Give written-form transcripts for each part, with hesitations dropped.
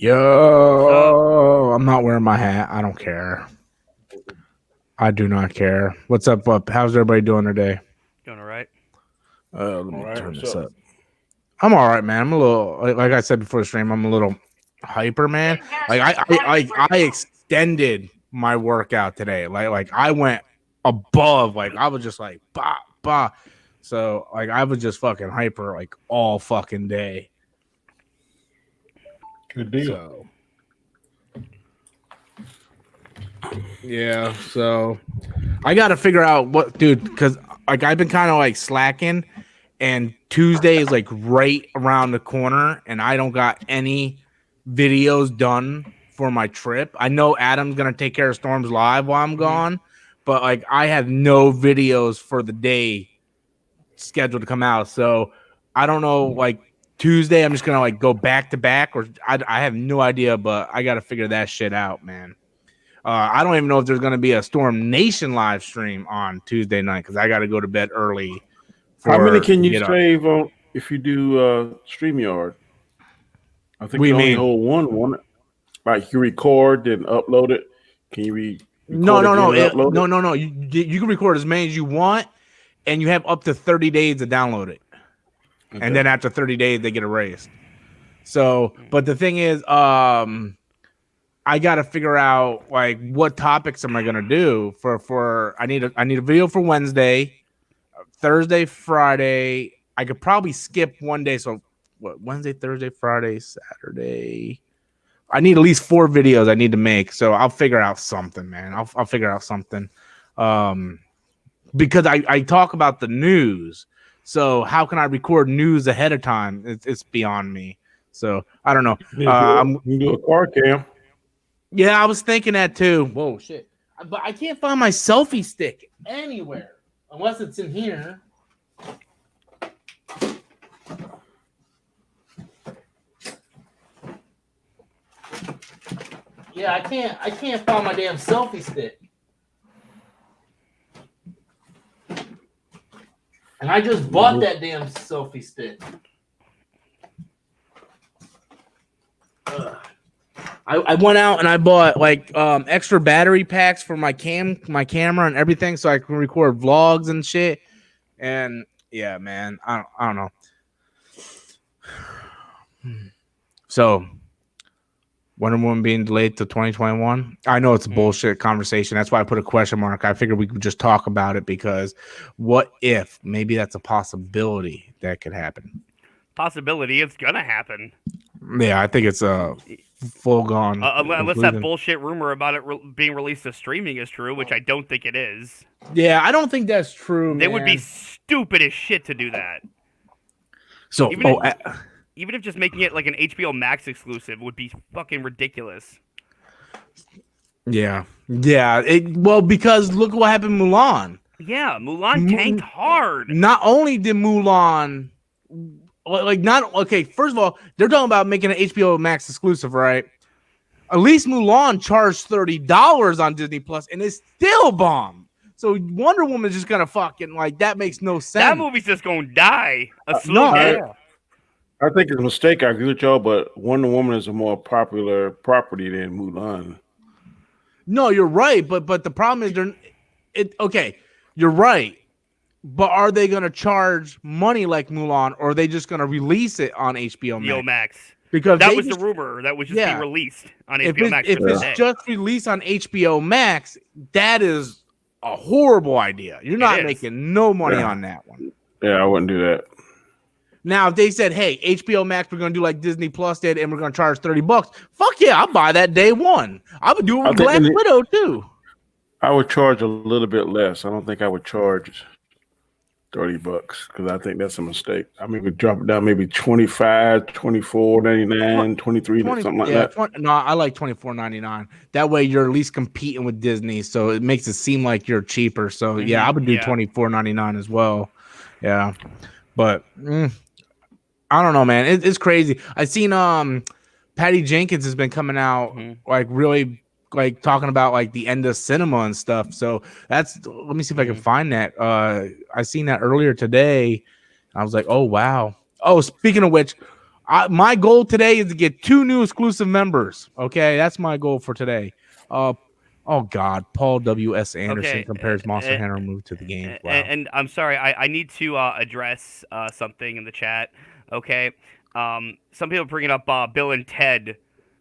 Yo, I'm not wearing my hat. I don't care. I do not care. What's up, Up? How's everybody doing today? Doing all right. Let me turn this up. I'm all right, man. I'm a little, like I said before the stream, I'm a little hyper, man. Like I extended my workout today. Like I went above. Like I was just like bah bah. So like I was just fucking hyper like all fucking day. Good deal. So, yeah, so I got to figure out what, dude, because like I've been kind of like slacking, and Tuesday is like right around the corner, and I don't got any videos done for my trip. I know Adam's gonna take care of Storms Live while I'm gone, but like I have no videos for the day scheduled to come out, so I don't know. Like Tuesday, I'm just gonna like go back to back, or I have no idea, but I got to figure that shit out, man. I don't even know if there's going to be a Storm Nation live stream on Tuesday night because I got to go to bed early. How many can you save on if you do StreamYard? I think you only hold one. Like you record and upload it. Can you No. You can record as many as you want, and you have up to 30 days to download it. Okay. And then after 30 days, they get erased. So, but the thing is, I got to figure out like what topics am I gonna do for I need a video for Wednesday, Thursday, Friday. I could probably skip one day. So what? Wednesday, Thursday, Friday, Saturday. I need at least 4 videos I need to make. So I'll figure out something, man. I'll figure out something. Because I talk about the news. So how can I record news ahead of time? It's beyond me. So I don't know. You can do a car cam. Yeah, I was thinking that too. Whoa, shit. But I can't find my selfie stick anywhere. Unless it's in here. Yeah, I can't find my damn selfie stick. And I just bought that damn selfie stick. I went out and I bought like extra battery packs for my camera and everything, so I can record vlogs and shit. And yeah, man, I don't know. So Wonder Woman being delayed to 2021. I know it's a bullshit conversation. That's why I put a question mark. I figured we could just talk about it because what if maybe that's a possibility that could happen? Possibility, it's gonna happen. Yeah, I think it's a full gone. Unless that bullshit rumor about it being released to streaming is true, which I don't think it is. Yeah, I don't think that's true. They would be stupid as shit to do that. So, even if just making it like an HBO Max exclusive would be fucking ridiculous. Yeah. Well, because look what happened to Mulan. Yeah, Mulan tanked hard. Not only did Mulan. First of all, they're talking about making an HBO Max exclusive, right? At least Mulan charged $30 on Disney Plus, and it's still bombed. So Wonder Woman is just gonna fucking like that makes no sense. That movie's just gonna die. I think it's a mistake. I agree with y'all, but Wonder Woman is a more popular property than Mulan. No, you're right, but the problem is you're right. But are they going to charge money like Mulan, or are they just going to release it on HBO Max? Because that was the rumor that was just being released on HBO Max. If it's just released on HBO Max, that is a horrible idea. You're not making no money on that one. Yeah, I wouldn't do that. Now, if they said, hey, HBO Max, we're going to do like Disney Plus did, and we're going to charge $30, fuck yeah, I'll buy that day one. I would do it with Black Widow, too. I would charge a little bit less. I don't think I would charge $30 because I think that's a mistake. I mean, we drop it down maybe $25, $24.99, $23, something like that. No, I like $24.99. That way, you're at least competing with Disney, so it makes it seem like you're cheaper. So yeah, I would do $24.99 as well. Yeah, but I don't know, man. It's crazy. I seen Patty Jenkins has been coming out like really. Like talking about like the end of cinema and stuff. So let me see if I can find that. I seen that earlier today. I was like, oh wow. Oh, speaking of which, My goal today is to get 2 new exclusive members. Okay, that's my goal for today. Oh God, Paul W.S. Anderson compares Monster Hunter move to the game. Wow. And I'm sorry, I need to address something in the chat. Okay, some people bringing up Bill and Ted.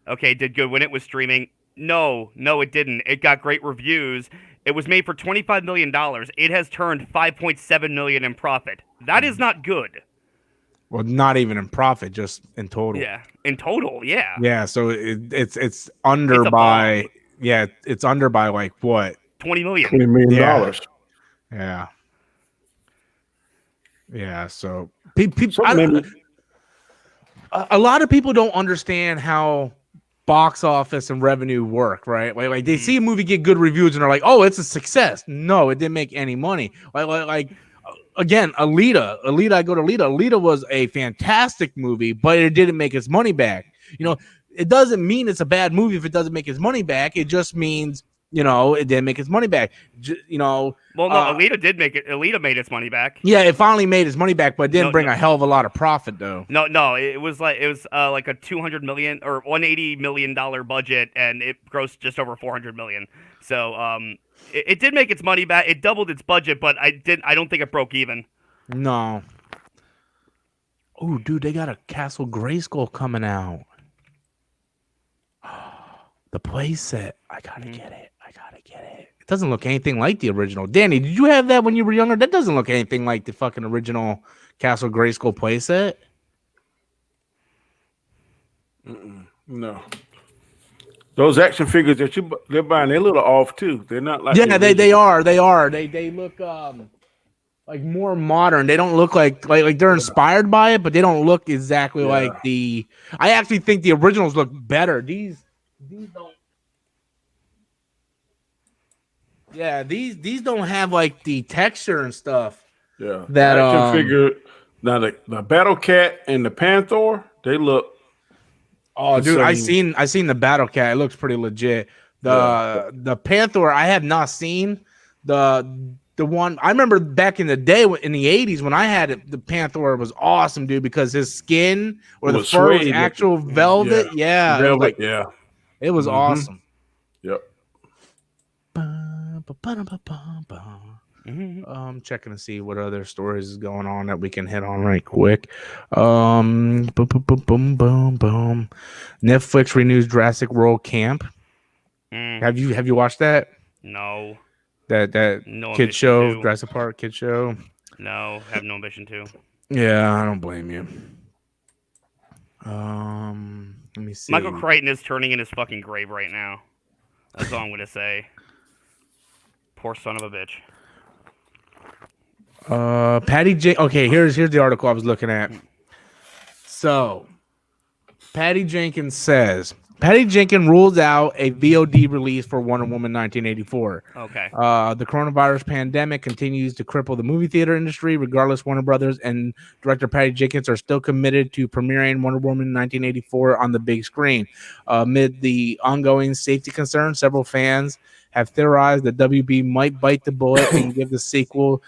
Okay, did good when it was streaming. No, it didn't. It got great reviews. It was made for $25 million. It has turned $5.7 million in profit. That is not good. Well, not even in profit, just in total. Yeah, in total, yeah. Yeah, so it's under by it's under by like what? $20 million. $20 million. Yeah. Yeah. So a lot of people don't understand how box office and revenue work, right? Like they see a movie get good reviews and they're like, "Oh, it's a success." No, it didn't make any money. Like again, Alita. I go to Alita. Alita was a fantastic movie, but it didn't make its money back. You know, it doesn't mean it's a bad movie if it doesn't make its money back. It just means, you know, it didn't make its money back. You know. Well, no, Alita did make it. Alita made its money back. Yeah, it finally made its money back, but it didn't bring a hell of a lot of profit, though. No, it was like a $200 million or $180 million budget, and it grossed just over $400 million. So, it did make its money back. It doubled its budget, but I don't think it broke even. No. Oh, dude, they got a Castle Grayskull coming out. The playset. I gotta get it. It doesn't look anything like the original. Danny, did you have that when you were younger? That doesn't look anything like the fucking original Castle Grayskull playset. No. Those action figures that they're buying, they're a little off too. They're not like they are. They look like more modern. They don't look like they're inspired by it, but they don't look exactly like the. I actually think the originals look better. These don't. Yeah, these don't have like the texture and stuff. Yeah, that action figure. Now the Battle Cat and the Panther, they look. Oh, dude, I seen the Battle Cat. It looks pretty legit. The Panther, I have not seen the one. I remember back in the day in the 80s when I had it, the Panther was awesome, dude, because his skin or the fur was actual velvet. Yeah, velvet. It was awesome. Yep. I'm checking to see what other stories is going on that we can hit on right quick. Boom. Netflix renews Jurassic World Camp. Have you watched that? No. That no kid show, Jurassic Park kid show? No, have no ambition to. Yeah, I don't blame you. Let me see. Michael Crichton is turning in his fucking grave right now. That's all I'm gonna say. Poor son of a bitch. Patty J. Okay, here's the article I was looking at. So, Patty Jenkins says Patty Jenkins rules out a VOD release for Wonder Woman 1984. Okay. The coronavirus pandemic continues to cripple the movie theater industry. Regardless, Warner Brothers and director Patty Jenkins are still committed to premiering Wonder Woman 1984 on the big screen. Amid the ongoing safety concerns, several fans have theorized that WB might bite the bullet and give the sequel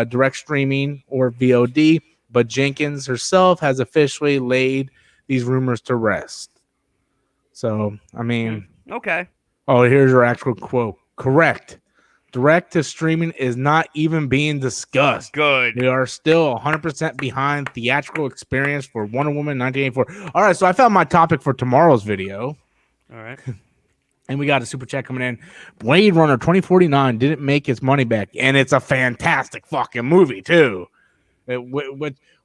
direct streaming or VOD, but Jenkins herself has officially laid these rumors to rest. So, I mean... Okay. Oh, here's your actual quote. Correct. Direct to streaming is not even being discussed. Good. We are still 100% behind theatrical experience for Wonder Woman 1984. All right, so I found my topic for tomorrow's video. All right. And we got a super chat coming in. Blade Runner 2049 didn't make its money back, and it's a fantastic fucking movie too.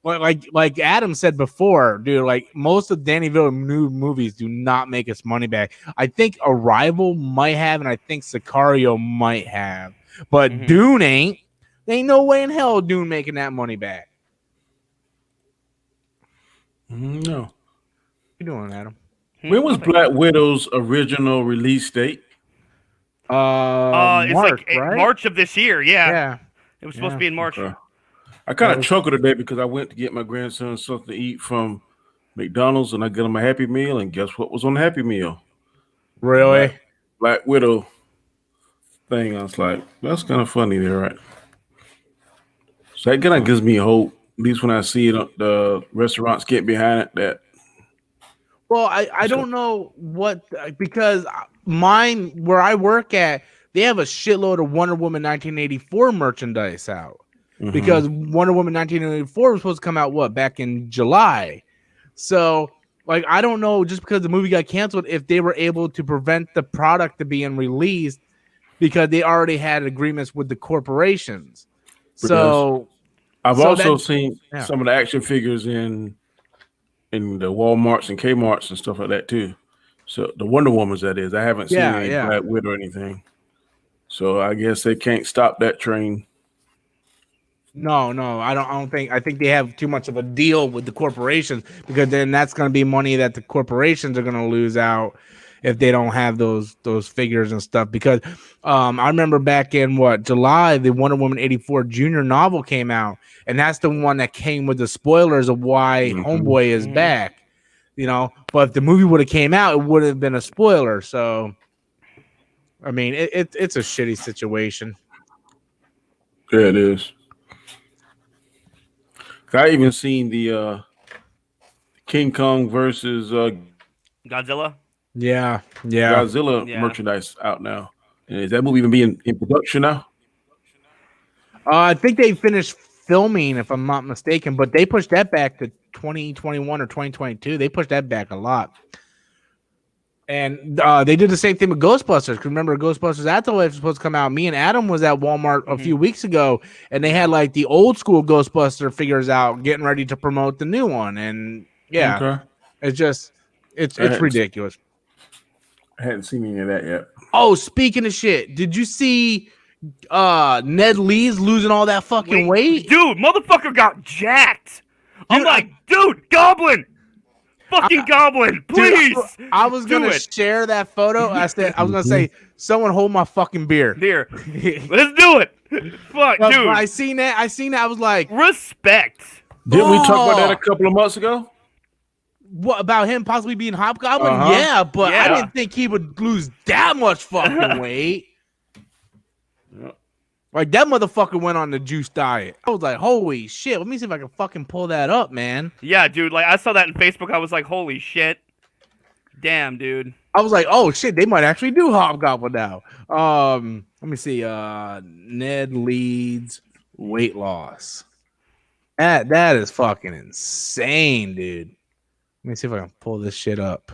Like Adam said before, dude, like most of Danny Villeneuve movies do not make its money back. I think Arrival might have, and I think Sicario might have, but Dune ain't. There ain't no way in hell Dune making that money back. No. What you doing, Adam? When was Black Widow's original release date? It's March, like right? March of this year. Yeah. It was supposed to be in March. Okay. I kind of chuckled today because I went to get my grandson something to eat from McDonald's, and I get him a Happy Meal, and guess what was on the Happy Meal? Really? Black Widow thing. I was like, that's kind of funny there, right? So that kind of gives me hope, at least when I see it, the restaurants get behind it, that Well, I don't know what because mine where I work at, they have a shitload of Wonder Woman 1984 merchandise out because Wonder Woman 1984 was supposed to come out back in July. So like I don't know just because the movie got canceled if they were able to prevent the product to being released because they already had agreements with the corporations. So I've also seen some of the action figures in the Walmarts and Kmarts and stuff like that too. So the Wonder Womans, that is. I haven't seen any Black Widow or anything. So I guess they can't stop that train. No, I don't think. I think they have too much of a deal with the corporations because then that's going to be money that the corporations are going to lose out if they don't have those figures and stuff. Because I remember back in July, the Wonder Woman 84 Junior novel came out, and that's the one that came with the spoilers of why Homeboy is back. But if the movie would have came out, it would have been a spoiler. So, I mean, it's a shitty situation. Yeah, it is. I even seen the King Kong versus Godzilla. Yeah. Godzilla merchandise out now. And is that movie even being in production now? I think they finished filming, if I'm not mistaken, but they pushed that back to 2021 or 2022. They pushed that back a lot. And they did the same thing with Ghostbusters. Because remember, Ghostbusters Afterlife was supposed to come out. Me and Adam was at Walmart a few weeks ago, and they had like the old school Ghostbuster figures out, getting ready to promote the new one. And it's ridiculous. I hadn't seen any of that yet. Oh, speaking of shit, did you see Ned Lee's losing all that fucking weight? Dude, motherfucker got jacked. I'm like, dude, Goblin. Fucking Goblin, please. Dude, I was gonna share that photo. I was gonna say, someone hold my fucking beer. Here, let's do it. Fuck, dude. I seen that. I was like, respect. Didn't we talk about that a couple of months ago? What about him possibly being Hobgoblin? Yeah, but I didn't think he would lose that much fucking weight. Like that motherfucker went on the juice diet. I was like, holy shit. Let me see if I can fucking pull that up, man. Yeah, dude. Like I saw that on Facebook. I was like, holy shit. Damn, dude. I was like, oh shit, they might actually do Hobgoblin now. Let me see. Ned Leeds weight loss. That is fucking insane, dude. Let me see if I can pull this shit up.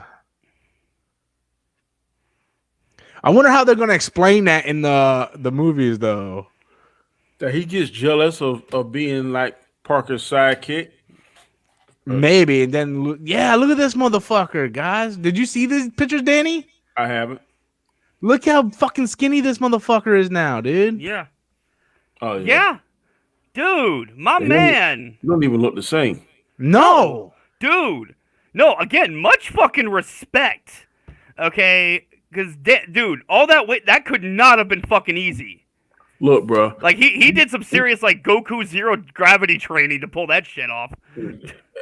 I wonder how they're gonna explain that in the movies, though. That he gets jealous of being like Parker's sidekick. Maybe, and then look at this motherfucker, guys. Did you see these pictures, Danny? I haven't. Look how fucking skinny this motherfucker is now, dude. Yeah. Oh yeah. Dude, my man. You don't even look the same. No, dude. No, again, much fucking respect. Okay. Because, dude, all that weight, that could not have been fucking easy. Look, bro. Like, he did some serious, like, Goku zero gravity training to pull that shit off.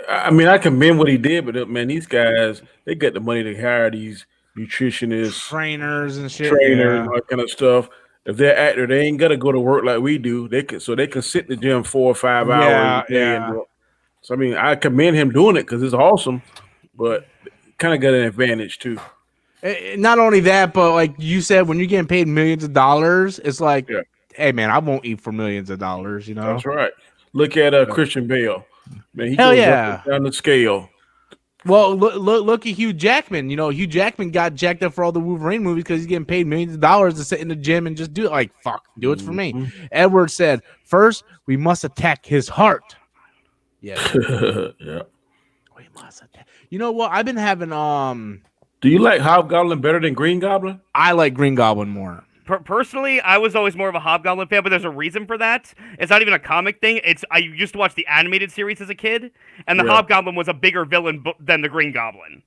I mean, I commend what he did, but, man, these guys, they got the money to hire these nutritionists. Trainers and shit. And all that kind of stuff. If they're actor, they ain't got to go to work like we do. They can sit in the gym 4 or 5 hours a day. So, I mean, I commend him doing it because it's awesome, but kind of got an advantage, too. Not only that, but like you said, when you're getting paid millions of dollars, it's like, hey man, I won't eat for millions of dollars. You know, that's right. Look at Christian Bale. Man, he goes up and down the scale. Well, look at Hugh Jackman. You know, Hugh Jackman got jacked up for all the Wolverine movies because he's getting paid millions of dollars to sit in the gym and just do it. Like, fuck, do it for me. Edward said, first we must attack his heart. Yeah. Yeah. We must attack. You know what? I've been having Do you like Hobgoblin better than Green Goblin? I like Green Goblin more. Personally, I was always more of a Hobgoblin fan, but there's a reason for that. It's not even a comic thing. I used to watch the animated series as a kid, and the Hobgoblin was a bigger villain than the Green Goblin.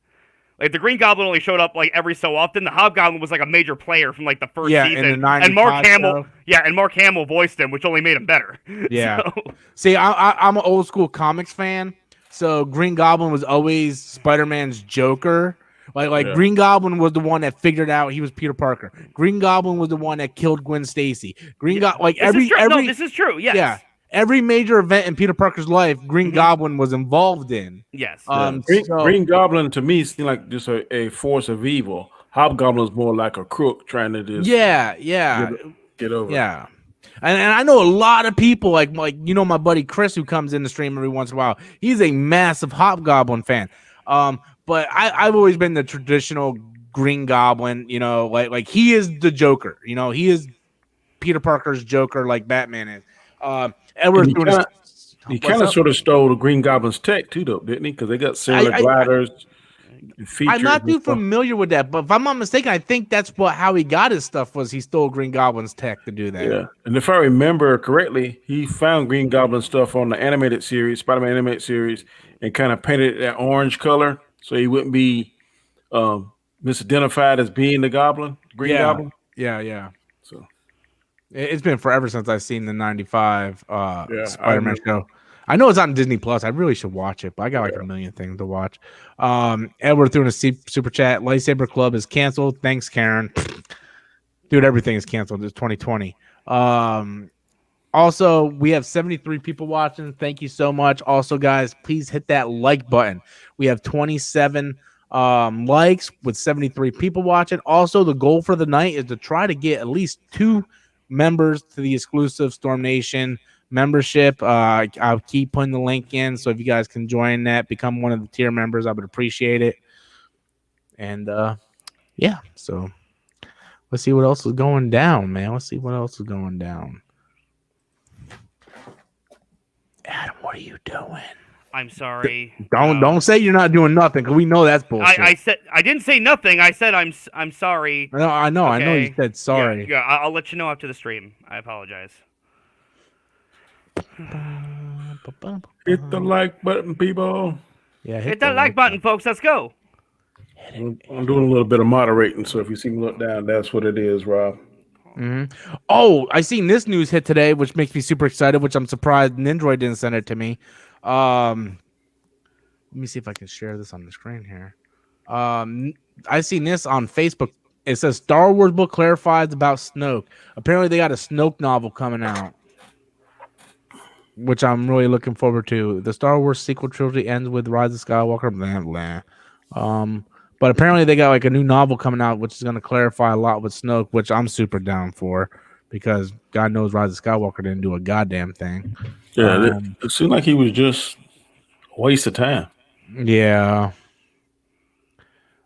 Like the Green Goblin only showed up like every so often. The Hobgoblin was like a major player from like the first season. In the and Mark Hamill voiced him, which only made him better. Yeah. See, I'm an old school comics fan, so Green Goblin was always Spider-Man's Joker. Green Goblin was the one that figured out he was Peter Parker. Green Goblin was the one that killed Gwen Stacy. This is true. Yes. Yeah. every major event in Peter Parker's life, Green Goblin was involved in. Yes. Green Goblin to me seemed like just a force of evil. Hobgoblin is more like a crook trying to just get over. Yeah. And I know a lot of people like my buddy Chris who comes in the stream every once in a while. He's a massive Hobgoblin fan. But I've always been the traditional Green Goblin, like he is the Joker. He is Peter Parker's Joker like Batman is. He kind of sort of stole the Green Goblin's tech too, though, didn't he? Because they got similar gliders. I'm not too familiar with that, but if I'm not mistaken, I think that's how he got his stuff was he stole Green Goblin's tech to do that. Yeah, and if I remember correctly, he found Green Goblin stuff on the animated series, Spider-Man animated series, and kind of painted it that orange color so he wouldn't be misidentified as being the Goblin, Green Goblin. Yeah. So it's been forever since I've seen the '95 Spider-Man show. I know it's on Disney Plus. I really should watch it, but I got like a million things to watch. Edward threw in a super chat. Lightsaber Club is canceled. Thanks, Karen. Dude, everything is canceled. It's 2020. Also, we have 73 people watching. Thank you so much. Also, guys, please hit that like button. We have 27 likes with 73 people watching. Also, the goal for the night is to try to get at least 2 members to the exclusive Storm Nation membership. I'll keep putting the link in, so if you guys can join that, become one of the tier members, I would appreciate it. And so let's see what else is going down, man. Let's see what else is going down. Adam, what are you doing? I'm sorry. Don't say you're not doing nothing, because we know that's bullshit. I didn't say nothing. I said I'm sorry. No, I know. Okay. I know you said sorry. Yeah, I'll let you know after the stream. I apologize. Hit the like button, people. Yeah, hit that like button, folks. Let's go. I'm doing a little bit of moderating, so if you see me look down, that's what it is, Rob. Mm-hmm. Oh, I seen this news hit today, which makes me super excited, which I'm surprised Nindroid didn't send it to me. Let me see if I can share this on the screen here. I seen this on Facebook. It says Star Wars book clarifies about Snoke. Apparently they got a Snoke novel coming out, which I'm really looking forward to. The Star Wars sequel trilogy ends with Rise of Skywalker. Blah, blah. But apparently they got like a new novel coming out, which is going to clarify a lot with Snoke, which I'm super down for, because God knows Rise of Skywalker didn't do a goddamn thing. Yeah, it seemed like he was just a waste of time. Yeah.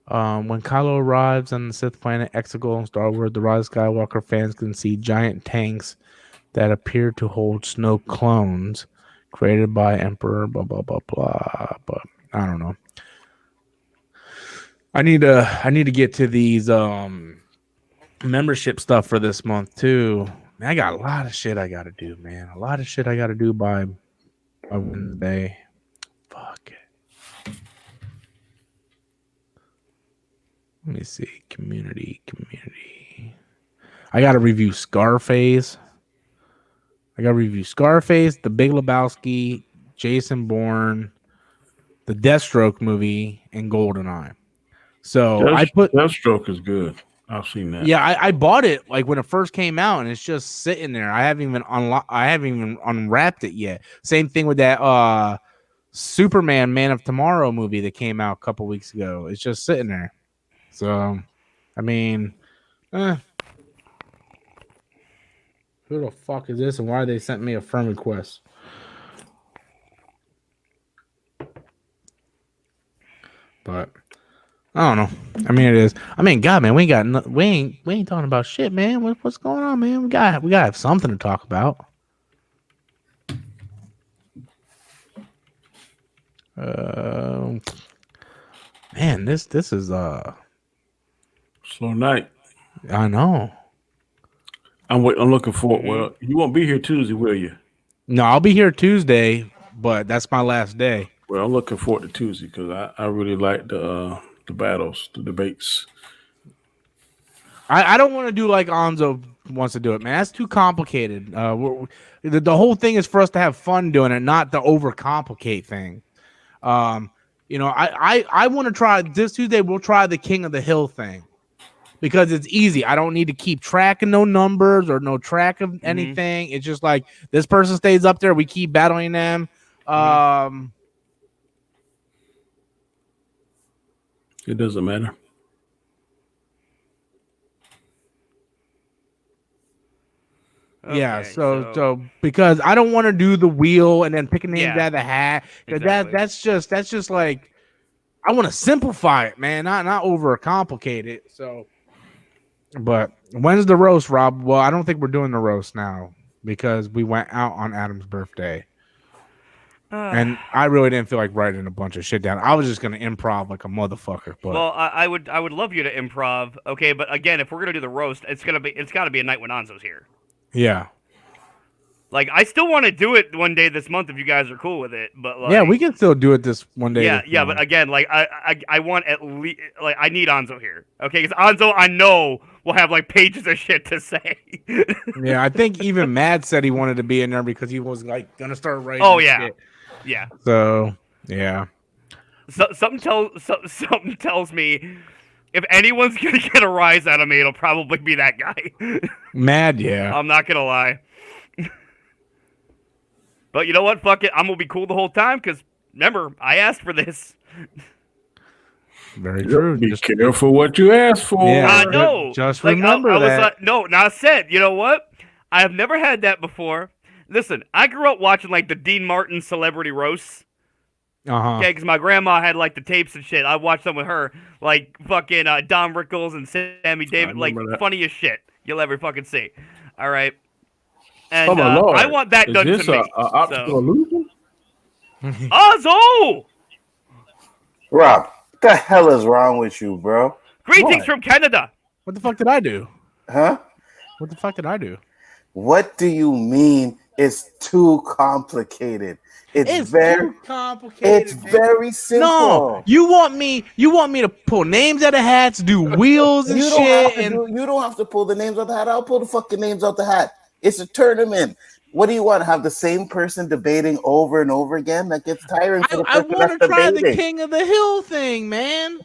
When Kylo arrives on the Sith planet Exegol in Star Wars, the Rise of Skywalker fans can see giant tanks that appear to hold Snoke clones created by Emperor blah blah blah blah. But I don't know. I need to get to these membership stuff for this month too. Man, I got a lot of shit I gotta do, man. A lot of shit I gotta do by Wednesday. Fuck it. Let me see. Community. I gotta review Scarface. The Big Lebowski, Jason Bourne, the Deathstroke movie, and GoldenEye. So Deathstroke is good. I've seen that. Yeah, I bought it like when it first came out, and it's just sitting there. I haven't even unwrapped it yet. Same thing with that Superman Man of Tomorrow movie that came out a couple weeks ago. It's just sitting there. So, I mean, who the fuck is this, and why they sent me a friend request? But I don't know. I mean, it is. I mean, God, man, we ain't talking about shit, man. What's going on, man? We gotta have something to talk about. Man, this is slow night. I know. I'm looking forward. Well, you won't be here Tuesday, will you? No, I'll be here Tuesday, but that's my last day. Well, I'm looking forward to Tuesday because I really like the battles, the debates. I don't want to do like Anzo wants to do it, man. That's too complicated. The whole thing is for us to have fun doing it, not to overcomplicate things. I want to try this Tuesday. We'll try the King of the Hill thing. because it's easy. I don't need to keep track of no numbers or no track of anything. It's just like this person stays up there. We keep battling them. It doesn't matter. Yeah, Okay, so because I don't want to do the wheel and then picking names Yeah, out of the hat. Because exactly. that's just like I want to simplify it, man, not overcomplicate it. So, but when's the roast, Rob? Well, I don't think we're doing the roast now because we went out on Adam's birthday, and I really didn't feel like writing a bunch of shit down. I was just gonna improv like a motherfucker. But well, I would love you to improv, okay? But again, if we're gonna do the roast, it's got to be a night when Anzo's here. yeah. Like, I still want to do it one day this month if you guys are cool with it. But like, Yeah, we can still do it this one day. Yeah. But again, like, I want at least like I need Anzo here, okay? Because Anzo, I know, will have like pages of shit to say. Yeah, I think even Mad said he wanted to be in there because he was like gonna start writing. Oh yeah, shit. yeah. So yeah. Something tells me if anyone's gonna get a rise out of me, it'll probably be that guy. Mad, yeah. I'm not gonna lie. But you know what? Fuck it. I'm gonna be cool the whole time because remember, I asked for this. Very true. Be careful what you ask for. Yeah. I know. Just Like, remember I was that. like, no, not said. You know what? I have never had that before. Listen, I grew up watching like the Dean Martin celebrity roasts. Okay, because my grandma had like the tapes and shit. I watched them with her, like fucking Don Rickles and Sammy Davis, like that. funniest shit you'll ever fucking see. All right, and Oh my Lord. I want that Is done this to me. a optical illusion? Ozzo! Rob, what the hell is wrong with you, bro? Greetings What? from Canada. What the fuck did I do? Huh? What the fuck did I do? What do you mean it's too complicated? It's very too complicated. It's man. very simple. No, you want me to pull names out of hats, do wheels and You don't shit, have to and you don't have to pull the names out the hat. I'll pull the fucking names out the hat. It's a tournament. What do you want? Have the same person debating over and over again? That gets tiring for the I person want to that's try the debating. King of the Hill thing, man.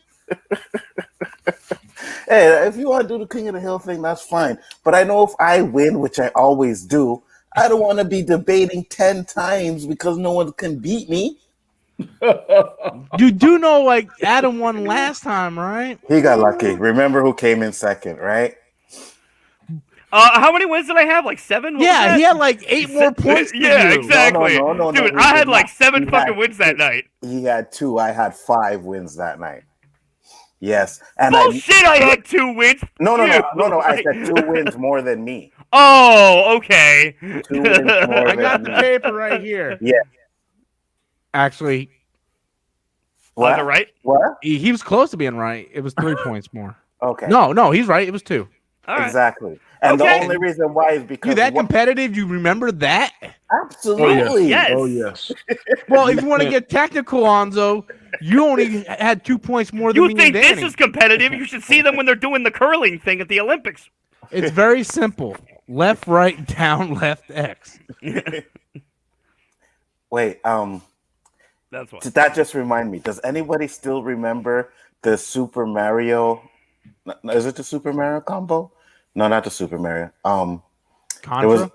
Hey, if you want to do the King of the Hill thing, that's fine. But I know if I win, which I always do, I don't want to be debating 10 times because no one can beat me. You do know, like Adam won last time, right? He got lucky. Remember who came in second, right? How many wins did I have? Like 7? What was Yeah, that? he had like 8 more points. Than Yeah, you. exactly. No, Dude, he I did had like not. 7 He fucking had wins that 2. night. He had 2. I had 5 wins that night. Yes, and Bullshit! I had 2 wins. No. You. I said 2 wins more than me. Oh, okay. 2 wins more I than got the me. paper right here. Yeah. Actually, Was it right? What? he was close to being right. It was 3 points more. Okay. No, he's right. It was 2. All right. Exactly. And Okay. the only reason why is because You that competitive? You remember that? Absolutely. Yes. Oh yes. Well, if you want to get technical, Anzo, you only had 2 points more than You me think and Danny. this is competitive? You should see them when they're doing the curling thing at the Olympics. It's very simple. Left, right, down, left, X. Wait, That's what. did that just remind me? Does anybody still remember the Super Mario? Is it the Super Mario combo? No, not the Super Mario. Contra? It was.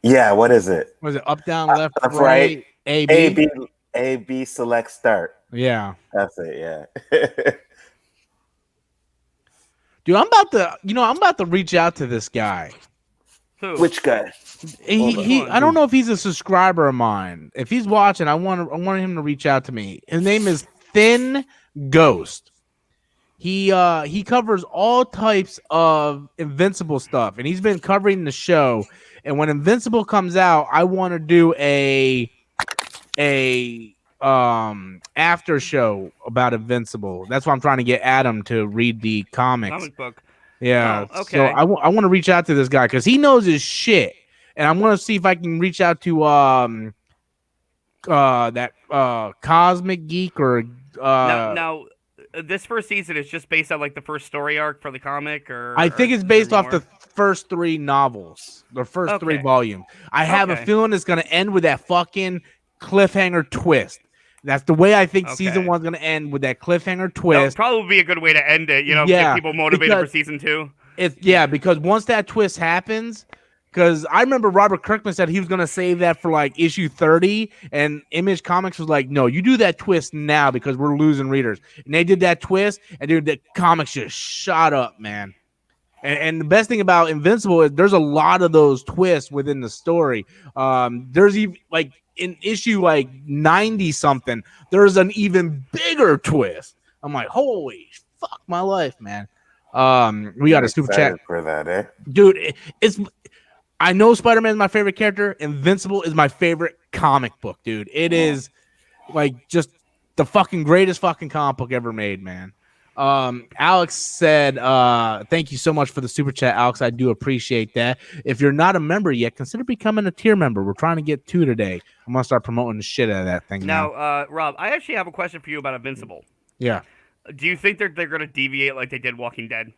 Yeah, what is it? Was it up, down, left, That's right, A, B? A, B, select, start. Yeah. That's it, yeah. Dude, I'm about to reach out to this guy. Who? Which guy? I don't know if he's a subscriber of mine. If he's watching, I want him to reach out to me. His name is Thin Ghost. He covers all types of Invincible stuff, and he's been covering the show. And when Invincible comes out, I want to do a after show about Invincible. That's why I'm trying to get Adam to read the comics. Comic book. Yeah. Oh, okay. So I want to reach out to this guy because he knows his shit, and I'm gonna see if I can reach out to that Cosmic Geek or Now, this first season is just based on like the first story arc for the comic, or I think it's is based there off more? the first 3 novels, the first 3 Okay. volumes. I have a Okay. feeling it's gonna end with that fucking cliffhanger twist. That's the way I think Okay. season 1's going to end, with that cliffhanger That would twist. probably be a good way to end it. Get people motivated for season 2. Because once that twist happens, because I remember Robert Kirkman said he was going to save that for like issue 30, and Image Comics was like, no, you do that twist now because we're losing readers. And they did that twist, and dude, the comics just shot up, man. And the best thing about Invincible is there's a lot of those twists within the story. There's even like in issue like 90 something, there's an even bigger twist. I'm like, holy fuck my life, man. We got a super chat for that, dude. I know Spider-Man is my favorite character. Invincible is my favorite comic book, dude. It is like just the fucking greatest fucking comic book ever made, man. Alex said, thank you so much for the super chat, Alex. I do appreciate that. If you're not a member yet, consider becoming a tier member. We're trying to get 2 today. I'm gonna start promoting the shit out of that thing now. Rob, I actually have a question for you about Invincible. Yeah. Do you think they're going to deviate like they did Walking Dead?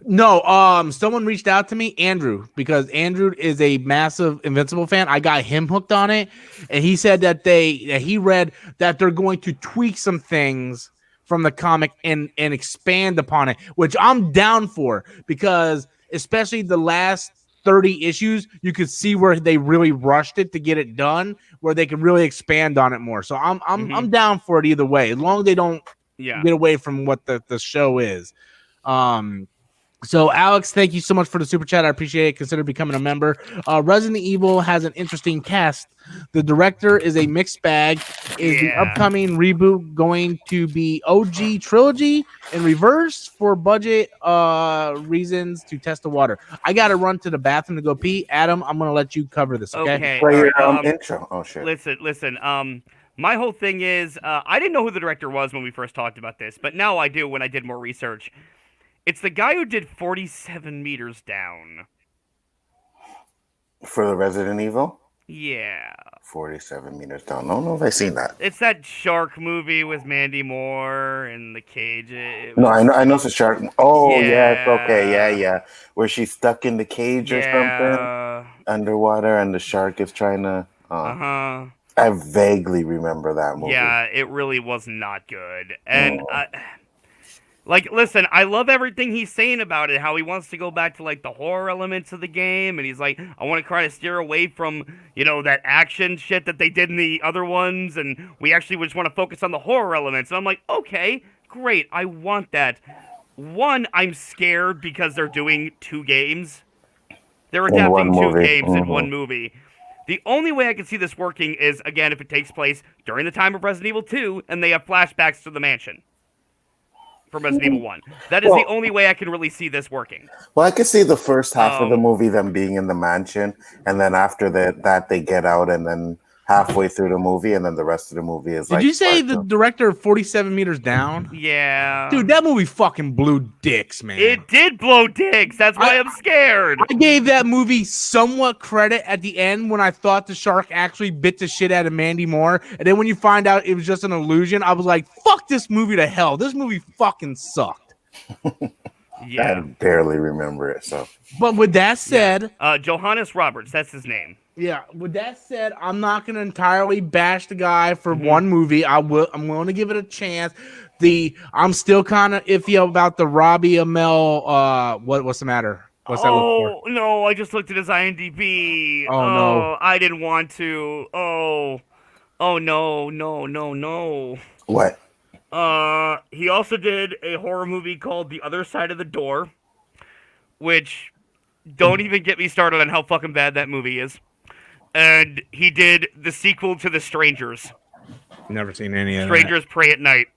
No, someone reached out to me, Andrew, because Andrew is a massive Invincible fan. I got him hooked on it, and he said that he read that they're going to tweak some things from the comic and expand upon it, which I'm down for, because especially the last 30 issues, you could see where they really rushed it to get it done, where they could really expand on it more. So I'm down for it either way, as long as they don't get away from what the show is. So, Alex, thank you so much for the super chat. I appreciate it. Consider becoming a member. Resident Evil has an interesting cast. The director is a mixed bag. Is the upcoming reboot going to be OG trilogy in reverse for budget reasons to test the water? I got to run to the bathroom to go pee. Adam, I'm going to let you cover this, okay? Play your intro. Oh, shit. Listen. My whole thing is, I didn't know who the director was when we first talked about this, but now I do when I did more research. It's the guy who did 47 Meters Down. For the Resident Evil? Yeah. 47 Meters Down. I don't know if I've seen that. It's that shark movie with Mandy Moore and the cage. No, I know it's a shark. Oh, yeah, it's okay. Yeah. Where she's stuck in the cage or something underwater, and the shark is trying to... I vaguely remember that movie. Yeah, it really was not good. And... listen, I love everything he's saying about it, how he wants to go back to, like, the horror elements of the game, and he's like, I want to try to steer away from, that action shit that they did in the other ones, and we actually just want to focus on the horror elements. And I'm like, okay, great, I want that. One, I'm scared because they're doing 2 games. They're adapting 2 games in one movie. The only way I can see this working is, again, if it takes place during the time of Resident Evil 2, and they have flashbacks to the mansion from Resident Evil 1. That is the only way I can really see this working. Well, I could see the first half of the movie, them being in the mansion, and then after that they get out, and then halfway through the movie, and then the rest of the movie is Did you say the director of 47 Meters Down? Yeah. Dude, that movie fucking blew dicks, man. It did blow dicks. That's why I'm scared. I gave that movie somewhat credit at the end when I thought the shark actually bit the shit out of Mandy Moore. And then when you find out it was just an illusion, I was like, fuck this movie to hell. This movie fucking sucked. Yeah. I barely remember it, so. But with that said... Johannes Roberts, that's his name. Yeah, with that said, I'm not going to entirely bash the guy for one movie. I'm willing to give it a chance. I'm still kind of iffy about the Robbie Amell. What's the matter? What's that look for? No, I just looked at his IMDb. Oh, no. I didn't want to. Oh, no. What? He also did a horror movie called The Other Side of the Door, which, don't even get me started on how fucking bad that movie is. And he did the sequel to The Strangers. Never seen any of Strangers Pray at Night.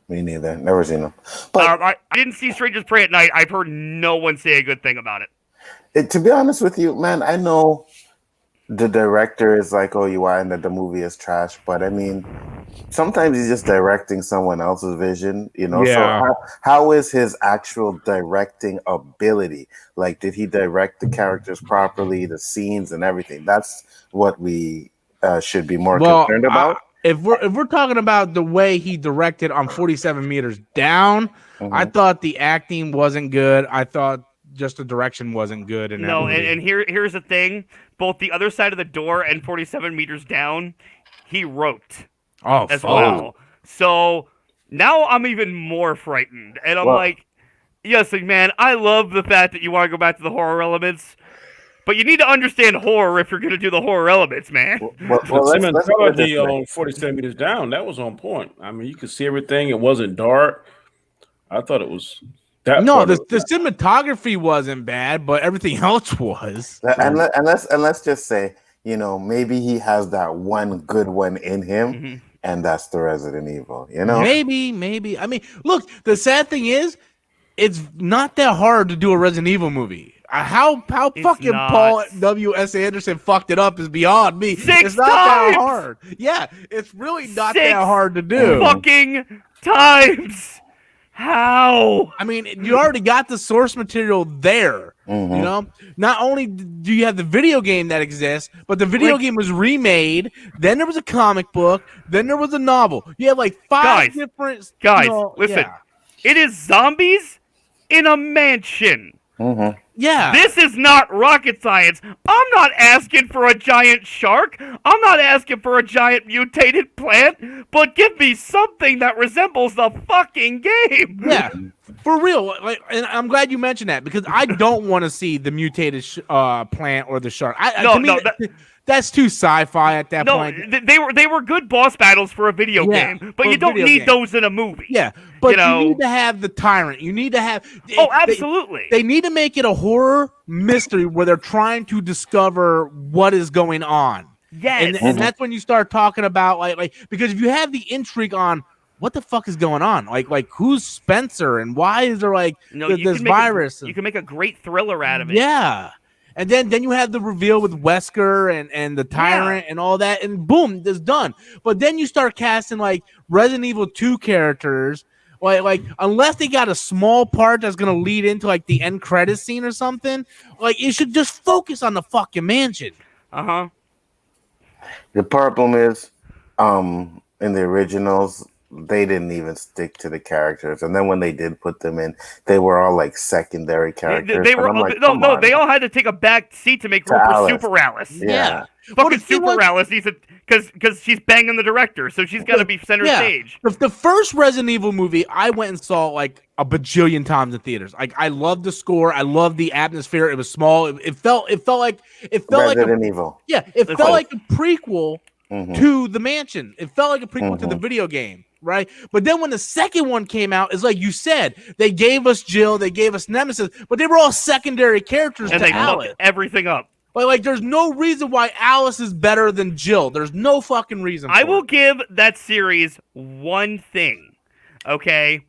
Me neither. Never seen them. But I didn't see Strangers Pray at Night. I've heard no one say a good thing about it. To be honest with you, man, I know the director is like, oh, you are, and that the movie is trash. But I mean, sometimes he's just directing someone else's vision, Yeah. So how is his actual directing ability? Like, did he direct the characters properly, the scenes and everything? That's what we should be more concerned about. If we're talking about the way he directed on 47 Meters Down, I thought the acting wasn't good. I thought just the direction wasn't good. And here's the thing: both The Other Side of the Door and 47 Meters Down, he wrote. as well. So now I'm even more frightened, and I'm like, yes, like, man, I love the fact that you want to go back to the horror elements, but you need to understand horror if you're going to do the horror elements, man. The cinematography on 47 meters down, that was on point. I mean, you could see everything. It wasn't dark. I thought it was that. No, the cinematography wasn't bad, but everything else was. And let's just say, you know, maybe he has that one good one in him, and that's the Resident Evil. You know, maybe. I mean, look, the sad thing is, it's not that hard to do a Resident Evil movie. How fucking not. Paul W.S. Anderson fucked it up is beyond me. It's not that hard. Yeah, it's really not that hard to do. Fucking times. How? I mean, you already got the source material there. You know, not only do you have the video game that exists, but the video game was remade. Then there was a comic book. Then there was a novel. You have like five different guys. Listen, it is zombies in a mansion. Yeah. This is not rocket science. I'm not asking for a giant shark. I'm not asking for a giant mutated plant. But give me something that resembles the fucking game. Yeah, for real. Like, and I'm glad you mentioned that because I don't want to see the mutated plant or the shark. That's too sci-fi at that point. They were good boss battles for a video game, but you don't need those in a movie. Yeah, but you need to have the tyrant. You need to have. Absolutely. They need to make it a horror mystery where they're trying to discover what is going on. Yes, and that's when you start talking about like because if you have the intrigue on what the fuck is going on, like who's Spencer and why is there this virus? You can make a great thriller out of it. Yeah. And then you have the reveal with Wesker and the tyrant and all that, and boom, it's done. But then you start casting like Resident Evil 2 characters, like unless they got a small part that's gonna lead into like the end credit scene or something, like you should just focus on the fucking mansion. The problem is, in the originals, they didn't even stick to the characters, and then when they did put them in, they were all like secondary characters. They were they all had to take a back seat to make room for Super Alice. Yeah. Fucking Super Alice needs to, because she's banging the director, so she's got to be center stage. The first Resident Evil movie I went and saw like a bajillion times in theaters. Like I loved the score, I loved the atmosphere. It was small. It felt like Resident Evil. Yeah, it felt like a prequel to the mansion. It felt like a prequel to the video game. Right, but then when the second one came out, it's like you said, they gave us Jill, they gave us Nemesis, but they were all secondary characters and to they Alice. fucked everything up. Like, there's no reason why Alice is better than Jill. There's no fucking reason. I will give that series one thing, okay?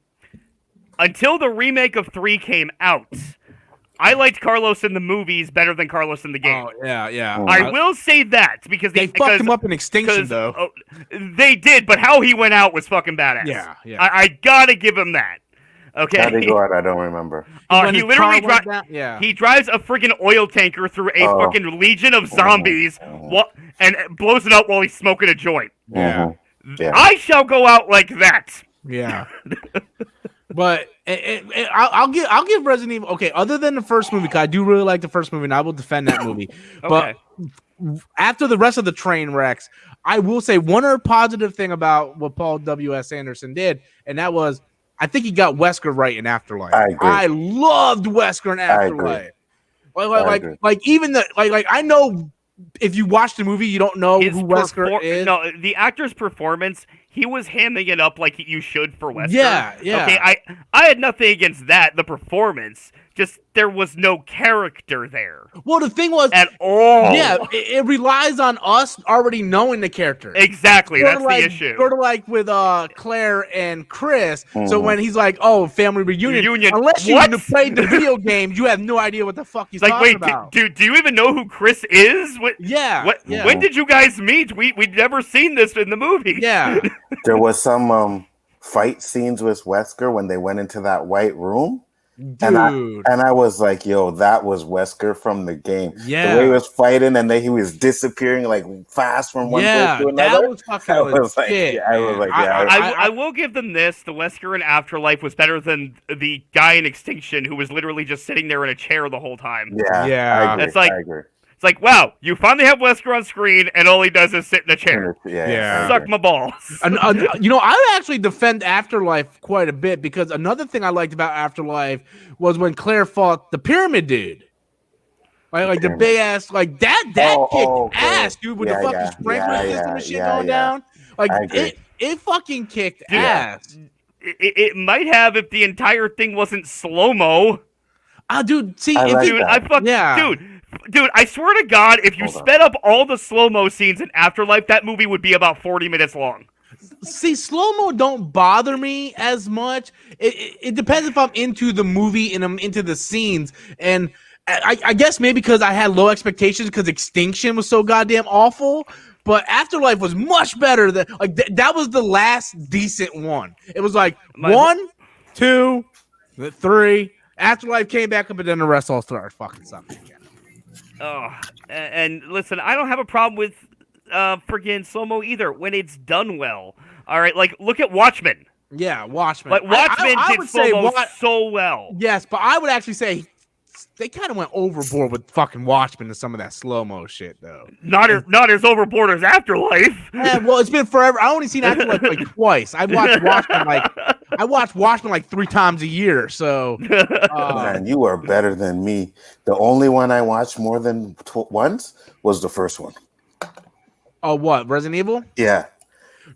Until the remake of 3 came out, I liked Carlos in the movies better than Carlos in the game. Oh, yeah. I will say that because they fucked him up in Extinction, though. They did, but how he went out was fucking badass. Yeah. I gotta give him that. Okay. How did he go out? I don't remember. He literally he drives a freaking oil tanker through a fucking legion of zombies, and blows it up while he's smoking a joint. Yeah. I shall go out like that. Yeah. But I'll give Resident Evil. Okay, other than the first movie, because I do really like the first movie, and I will defend that movie. Okay. But after the rest of the train wrecks, I will say one other positive thing about what Paul W.S. Anderson did, and that was I think he got Wesker right in Afterlife. I loved Wesker in Afterlife. Like even I know if you watch the movie, you don't know who Wesker is. No, the actor's performance, he was hamming it up like you should for Wesker. Yeah. Okay, I had nothing against that, the performance. Just there was no character there. Well, the thing was at all. Yeah, it relies on us already knowing the character. Exactly, that's the issue. Sort of like with Claire and Chris. So when he's like, "Oh, family reunion," unless you played the video games, you have no idea what the fuck he's talking about. Do you even know who Chris is? When did you guys meet? We'd never seen this in the movie. Yeah, there was some fight scenes with Wesker when they went into that white room. Dude. And I was like, yo, that was Wesker from the game. Yeah. The way he was fighting and then he was disappearing like fast from one place to another. That was fucking legit. I will give them this. The Wesker in Afterlife was better than the guy in Extinction who was literally just sitting there in a chair the whole time. Yeah. It's like, It's like, wow, you finally have Wesker on screen, and all he does is sit in a chair. Yeah. Suck my balls. I actually defend Afterlife quite a bit because another thing I liked about Afterlife was when Claire fought the Pyramid Dude. Like the big ass, like that kicked ass, dude, with the fucking sprinkler system and shit going down. Like it fucking kicked ass. It might have if the entire thing wasn't slow-mo. Dude, see, Dude, I swear to God, if you sped up all the slow-mo scenes in Afterlife, that movie would be about 40 minutes long. See, slow-mo don't bother me as much. It depends if I'm into the movie and I'm into the scenes. And I guess maybe because I had low expectations because Extinction was so goddamn awful. But Afterlife was much better than that was the last decent one. It was like 1, 2, 3. Afterlife came back up, and then the rest all started fucking something again. Oh, and listen, I don't have a problem with friggin' slow-mo either when it's done well. All right, like look at Watchmen. Yeah, Watchmen. Like Watchmen did slow-mo so well. Yes, but I would actually say they kind of went overboard with fucking Watchmen and some of that slow-mo shit, though. Not as overboard as Afterlife. Yeah, well, it's been forever. I only seen Afterlife like twice. I watched Watchmen like 3 times a year. So, man, you are better than me. The only one I watched more than once was the first one. Oh, what? Resident Evil? Yeah.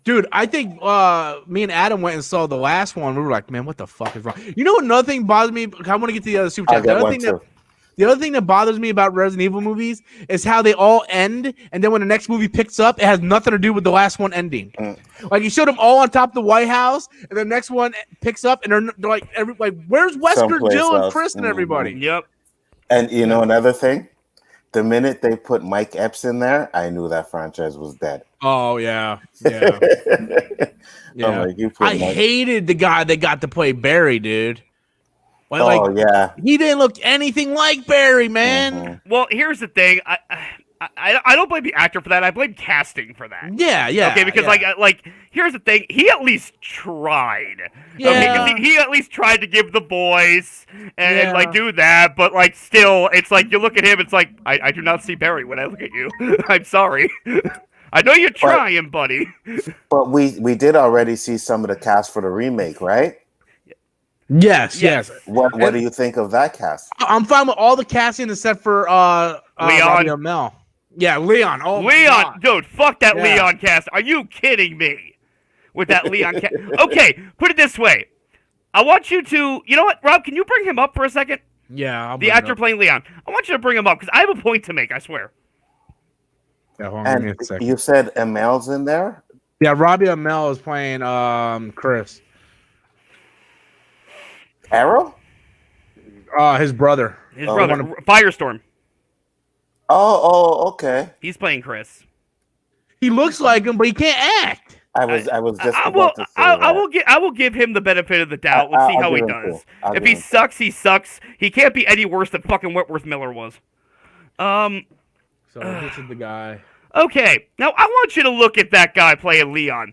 Dude, I think me and Adam went and saw the last one. We were like, man, what the fuck is wrong? You know, another thing bothers me. I want to get to the other super chat. The other thing that bothers me about Resident Evil movies is how they all end, and then when the next movie picks up, it has nothing to do with the last one ending. Like, you showed them all on top of the White House, and the next one picks up, and they're like, where's Wesker, Jill, and Chris, and everybody? Yep. And you know another thing? The minute they put Mike Epps in there, I knew that franchise was dead. Oh, yeah. Yeah. I hated the guy that got to play Barry, dude. He didn't look anything like Barry, man. Mm-hmm. Well, here's the thing. I don't blame the actor for that. I blame casting for that. Yeah. Okay, because here's the thing. He at least tried. Yeah. Okay, he at least tried to give the voice and do that. But still, it's like you look at him. It's like I do not see Barry when I look at you. I'm sorry. I know you're trying, buddy. But we did already see some of the cast for the remake, right? Yes. What do you think of that cast? I'm fine with all the casting except for Leon. Mel. Yeah, Leon. Oh, Leon, dude, fuck that Leon cast. Are you kidding me? With that Leon cast. Okay, put it this way. I want you to, you know what, Rob? Can you bring him up for a second? Yeah, the actor playing Leon. I want you to bring him up because I have a point to make. I swear. Yeah, hold on, give me a second. You said Amel's in there. Yeah, Robbie Amell is playing Chris. Arrow? His brother. Firestorm. Oh, okay. He's playing Chris. He looks like him, but he can't act. I was just about to say I will give him the benefit of the doubt. Let's see how he does. If he sucks, he sucks. He can't be any worse than fucking Whitworth Miller was. So this is the guy. Okay, now I want you to look at that guy playing Leon,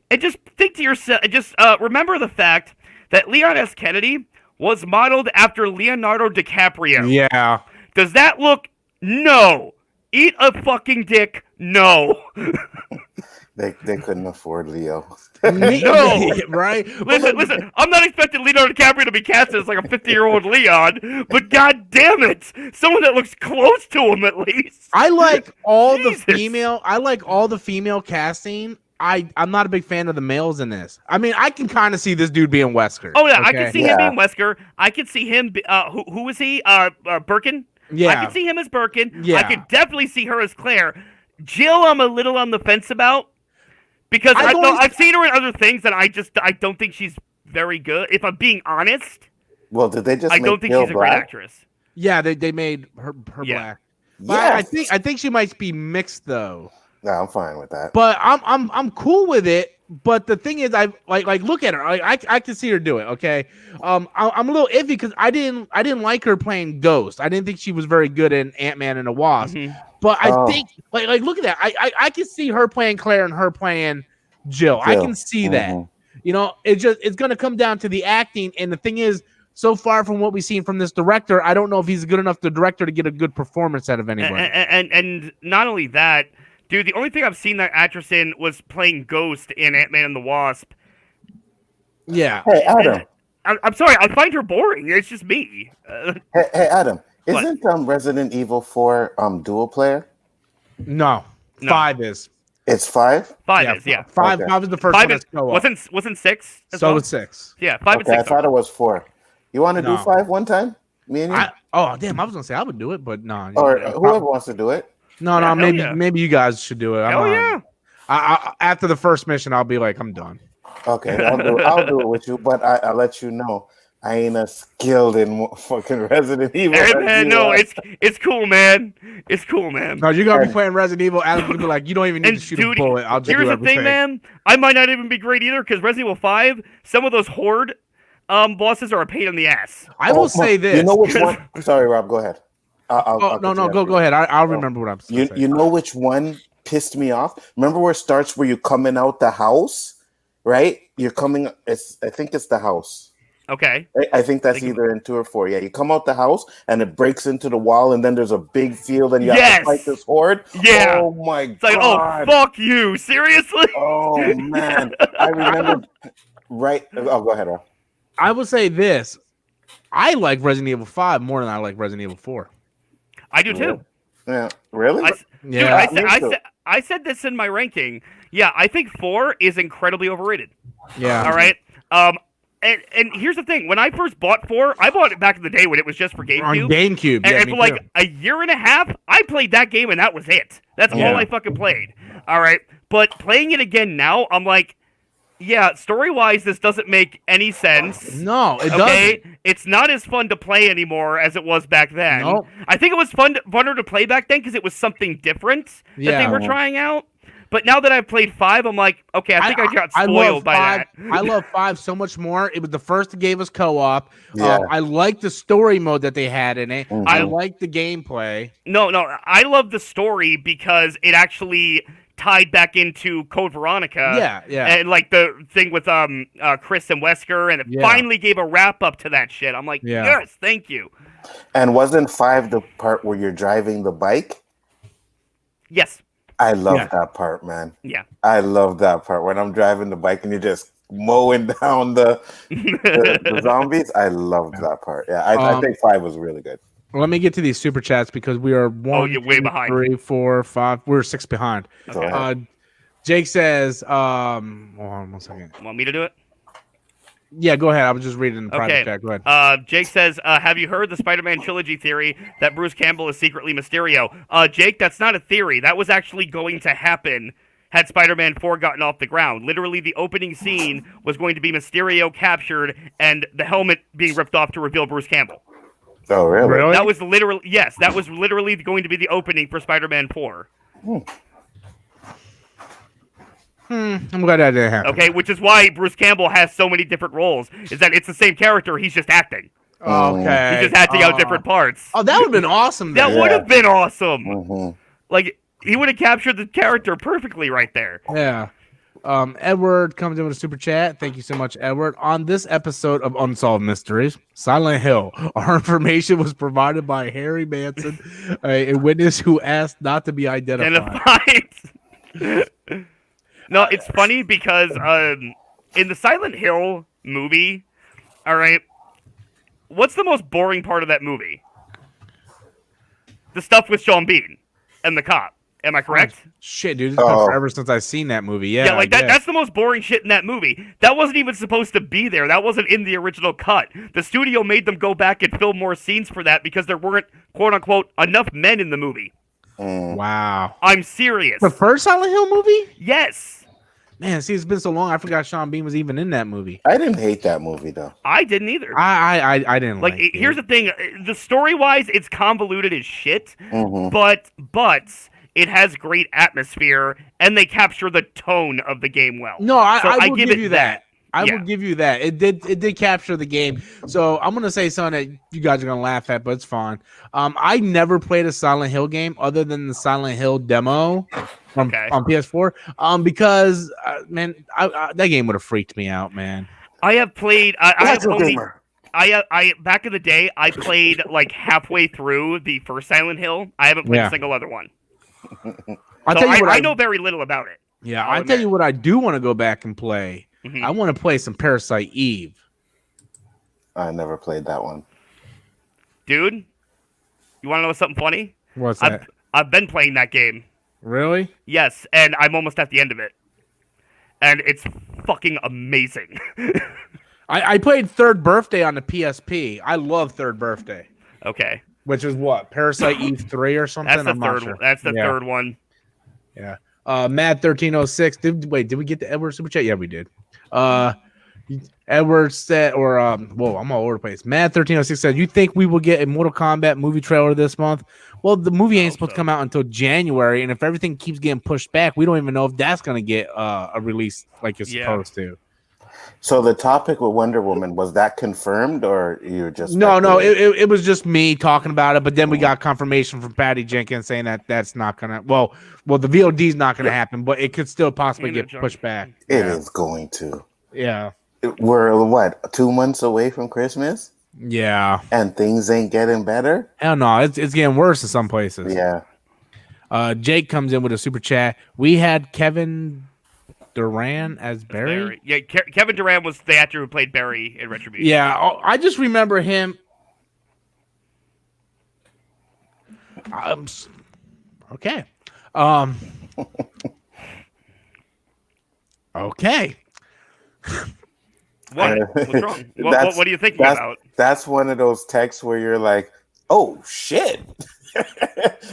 and just think to yourself. Just remember the fact that Leon S. Kennedy was modeled after Leonardo DiCaprio. Yeah. Does that look? No. Eat a fucking dick. No. They couldn't afford Leo. No. Right? Listen. I'm not expecting Leonardo DiCaprio to be casted as like a 50-year-old Leon, but god damn it, someone that looks close to him at least. I like all the female casting. I'm not a big fan of the males in this. I mean, I can kind of see this dude being Wesker. Oh yeah, okay? I can see him being Wesker. I can see him. Who is he? Birkin. Yeah, I can see him as Birkin. Yeah, I could definitely see her as Claire. Jill, I'm a little on the fence about because I've seen her in other things, and I don't think she's very good. If I'm being honest. Well, did they just? I don't think Jill she's a great actress. Yeah, they made her black. But I think she might be mixed though. No, I'm fine with that. But I'm cool with it. But the thing is, I look at her. I can see her do it. Okay, I'm a little iffy because I didn't like her playing Ghost. I didn't think she was very good in Ant-Man and the Wasp. Mm-hmm. But I think look at that. I can see her playing Claire and her playing Jill. I can see that. You know, it's gonna come down to the acting. And the thing is, so far from what we've seen from this director, I don't know if he's good enough the director to get a good performance out of anybody. And not only that, dude, the only thing I've seen that actress in was playing Ghost in Ant-Man and the Wasp. Yeah. Hey, Adam. I'm sorry, I find her boring. It's just me. Hey, Adam. Isn't Resident Evil 4 dual player? No. 5 is. It's 5? 5 is, yeah. 5 is the first 5 one. Is, wasn't 6? So it's 6. Yeah, 5 and 6. I thought it was 4. You want to do 5 one time? Me and you? Damn, I was gonna say I would do it, but no. Or whoever wants to do it. No, maybe you guys should do it. Hell yeah. After the first mission, I'll be like, I'm done. Okay, I'll do it with you, but I'll let you know I ain't as skilled in fucking Resident Evil. Hey man, no, it's cool, man. It's cool, man. No, you're gonna be playing Resident Evil. Adam's gonna be like, you don't even need to shoot a bullet. I'll just here's do the everything. thing, man. I might not even be great either because Resident Evil 5, some of those horde bosses are a pain in the ass. I will say this. You know which one? Sorry, Rob. Go ahead. Go ahead. I'll remember what I'm saying. You know which one pissed me off? Remember where it starts where you're coming out the house, right? You're coming. I think it's the house. Okay. I think that's either in 2 or 4. Yeah, you come out the house and it breaks into the wall, and then there's a big field, and you have to fight this horde. Yeah. Oh my it's like, god. Oh fuck you! Seriously? Oh man, I remember. Right. Oh, go ahead, Rob. I will say this: I like Resident Evil 5 more than I like Resident Evil 4. I do too. Yeah. Really? I said this in my ranking. Yeah, I think 4 is incredibly overrated. Yeah. All right. And here's the thing: when I first bought 4, I bought it back in the day when it was just for GameCube. On GameCube, and for like a year and a half, I played that game, and that was it. That's all I fucking played. All right, but playing it again now, I'm like, yeah, story-wise, this doesn't make any sense. No, it doesn't. It's not as fun to play anymore as it was back then. Nope. I think it was funner to play back then because it was something different that they were trying out. But now that I've played 5, I'm like, okay, I think I got spoiled by that. I love 5 so much more. It was the first that gave us co-op. Yeah. I like the story mode that they had in it. Mm-hmm. I like the gameplay. No, I love the story because it actually tied back into Code Veronica. Yeah. And like the thing with Chris and Wesker, and it finally gave a wrap up to that shit. I'm like, yes, thank you. And wasn't 5 the part where you're driving the bike? Yes. I love that part, man. Yeah. I love that part when I'm driving the bike and you're just mowing down the zombies. I loved that part. Yeah, I think 5 was really good. Let me get to these super chats because we are 1, you're way 2, behind. 3, 4, 5. We're 6 behind. Okay. Jake says, hold on 1 second. Want me to do it? Yeah, go ahead. I was just reading the private chat. Go ahead. Jake says, have you heard the Spider-Man trilogy theory that Bruce Campbell is secretly Mysterio? Jake, that's not a theory. That was actually going to happen had Spider-Man 4 gotten off the ground. Literally, the opening scene was going to be Mysterio captured and the helmet being ripped off to reveal Bruce Campbell. Oh, really? That was literally going to be the opening for Spider-Man 4. I'm glad that didn't happen. Okay, which is why Bruce Campbell has so many different roles. Is that it's the same character, he's just acting. Okay. He's just acting out different parts. Oh, that would have been awesome. That would have been awesome. Mm-hmm. Like, he would have captured the character perfectly right there. Yeah. Edward comes in with a super chat. Thank you so much, Edward. On this episode of Unsolved Mysteries, Silent Hill, our information was provided by Harry Manson, a witness who asked not to be identified. No, it's funny because in the Silent Hill movie, all right, what's the most boring part of that movie? The stuff with Sean Bean and the cop. Am I correct? Shit, dude. It's been forever since I've seen that movie. Yeah, like that's the most boring shit in that movie. That wasn't even supposed to be there. That wasn't in the original cut. The studio made them go back and film more scenes for that because there weren't, quote unquote, enough men in the movie. Wow. I'm serious. The first Silent Hill movie? Yes. Man, see, it's been so long. I forgot Sean Bean was even in that movie. I didn't hate that movie though. I didn't either. I didn't like it. Here's the thing: the story wise, it's convoluted as shit, but it has great atmosphere, and they capture the tone of the game well. No, I will give you that. I will give you that. It did capture the game. So I'm gonna say something that you guys are gonna laugh at, but it's fine. I never played a Silent Hill game other than the Silent Hill demo on PS4. Because man, that game would have freaked me out, man. I have played. I have only. I back in the day, I played like halfway through the first Silent Hill. I haven't played a single other one. I know very little about it. Yeah, I'll tell you what I do want to go back and play. I want to play some Parasite Eve. I never played that one. Dude, you want to know something funny? What's that? I've been playing that game. Really? Yes, and I'm almost at the end of it. And it's fucking amazing. I played Third Birthday on the PSP. I love Third Birthday. Okay. Which is what? Parasite Eve 3 or something? That's the third one. Yeah. Mad1306. Did we get the Edward Super Chat? Yeah, we did. Edward said, I'm all over the place. Mad1306 said, you think we will get a Mortal Kombat movie trailer this month? Well, the movie ain't supposed to come out until January, and if everything keeps getting pushed back, we don't even know if that's going to get a release like it's supposed to. So the topic with Wonder Woman, was that confirmed, or you just... No, it was just me talking about it, but then we got confirmation from Patty Jenkins saying that that's not going to... Well, the VOD's not going to happen, but it could still possibly get pushed back. It is going to. Yeah. We're, 2 months away from Christmas? Yeah. And things ain't getting better? Hell no, it's getting worse in some places. Yeah. Jake comes in with a super chat. We had Kevin Durant as Barry? Yeah, Kevin Durant was the actor who played Barry in Retribution. Yeah, I just remember him. Okay. Okay. What's wrong? What are you thinking about? That's one of those texts where you're like, oh, shit.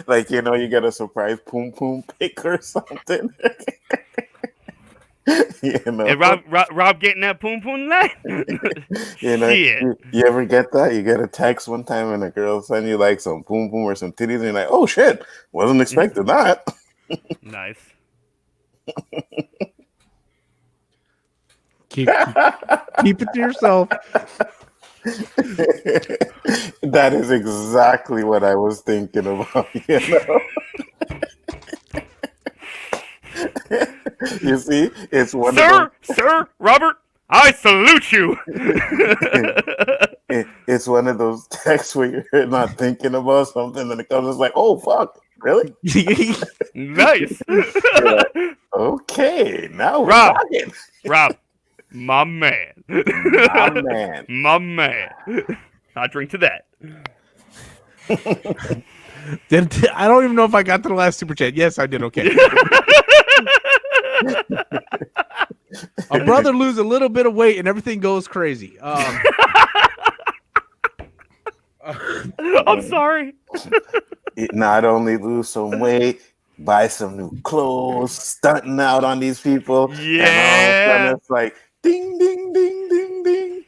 Like, you get a surprise poom poom pick or something. Hey, Rob getting that poom poom tonight? You ever get that? You get a text one time and a girl send you like some poom poom or some titties and you're like, oh shit, wasn't expecting that. Nice. Keep it to yourself. That is exactly what I was thinking about, You see, it's one Sir, Robert, I salute you. It's one of those texts where you're not thinking about something and it comes, it's like, oh, fuck, really? Nice. Yeah. Okay, now we're Rob, talking. Rob, my man. My man. My man. I'll drink to that. I don't even know if I got to the last super chat. Yes, I did. Okay. A brother lose a little bit of weight and everything goes crazy. I'm sorry. Not only lose some weight, buy some new clothes, stunting out on these people. Yeah. And all of a sudden it's like, ding, ding, ding, ding, ding.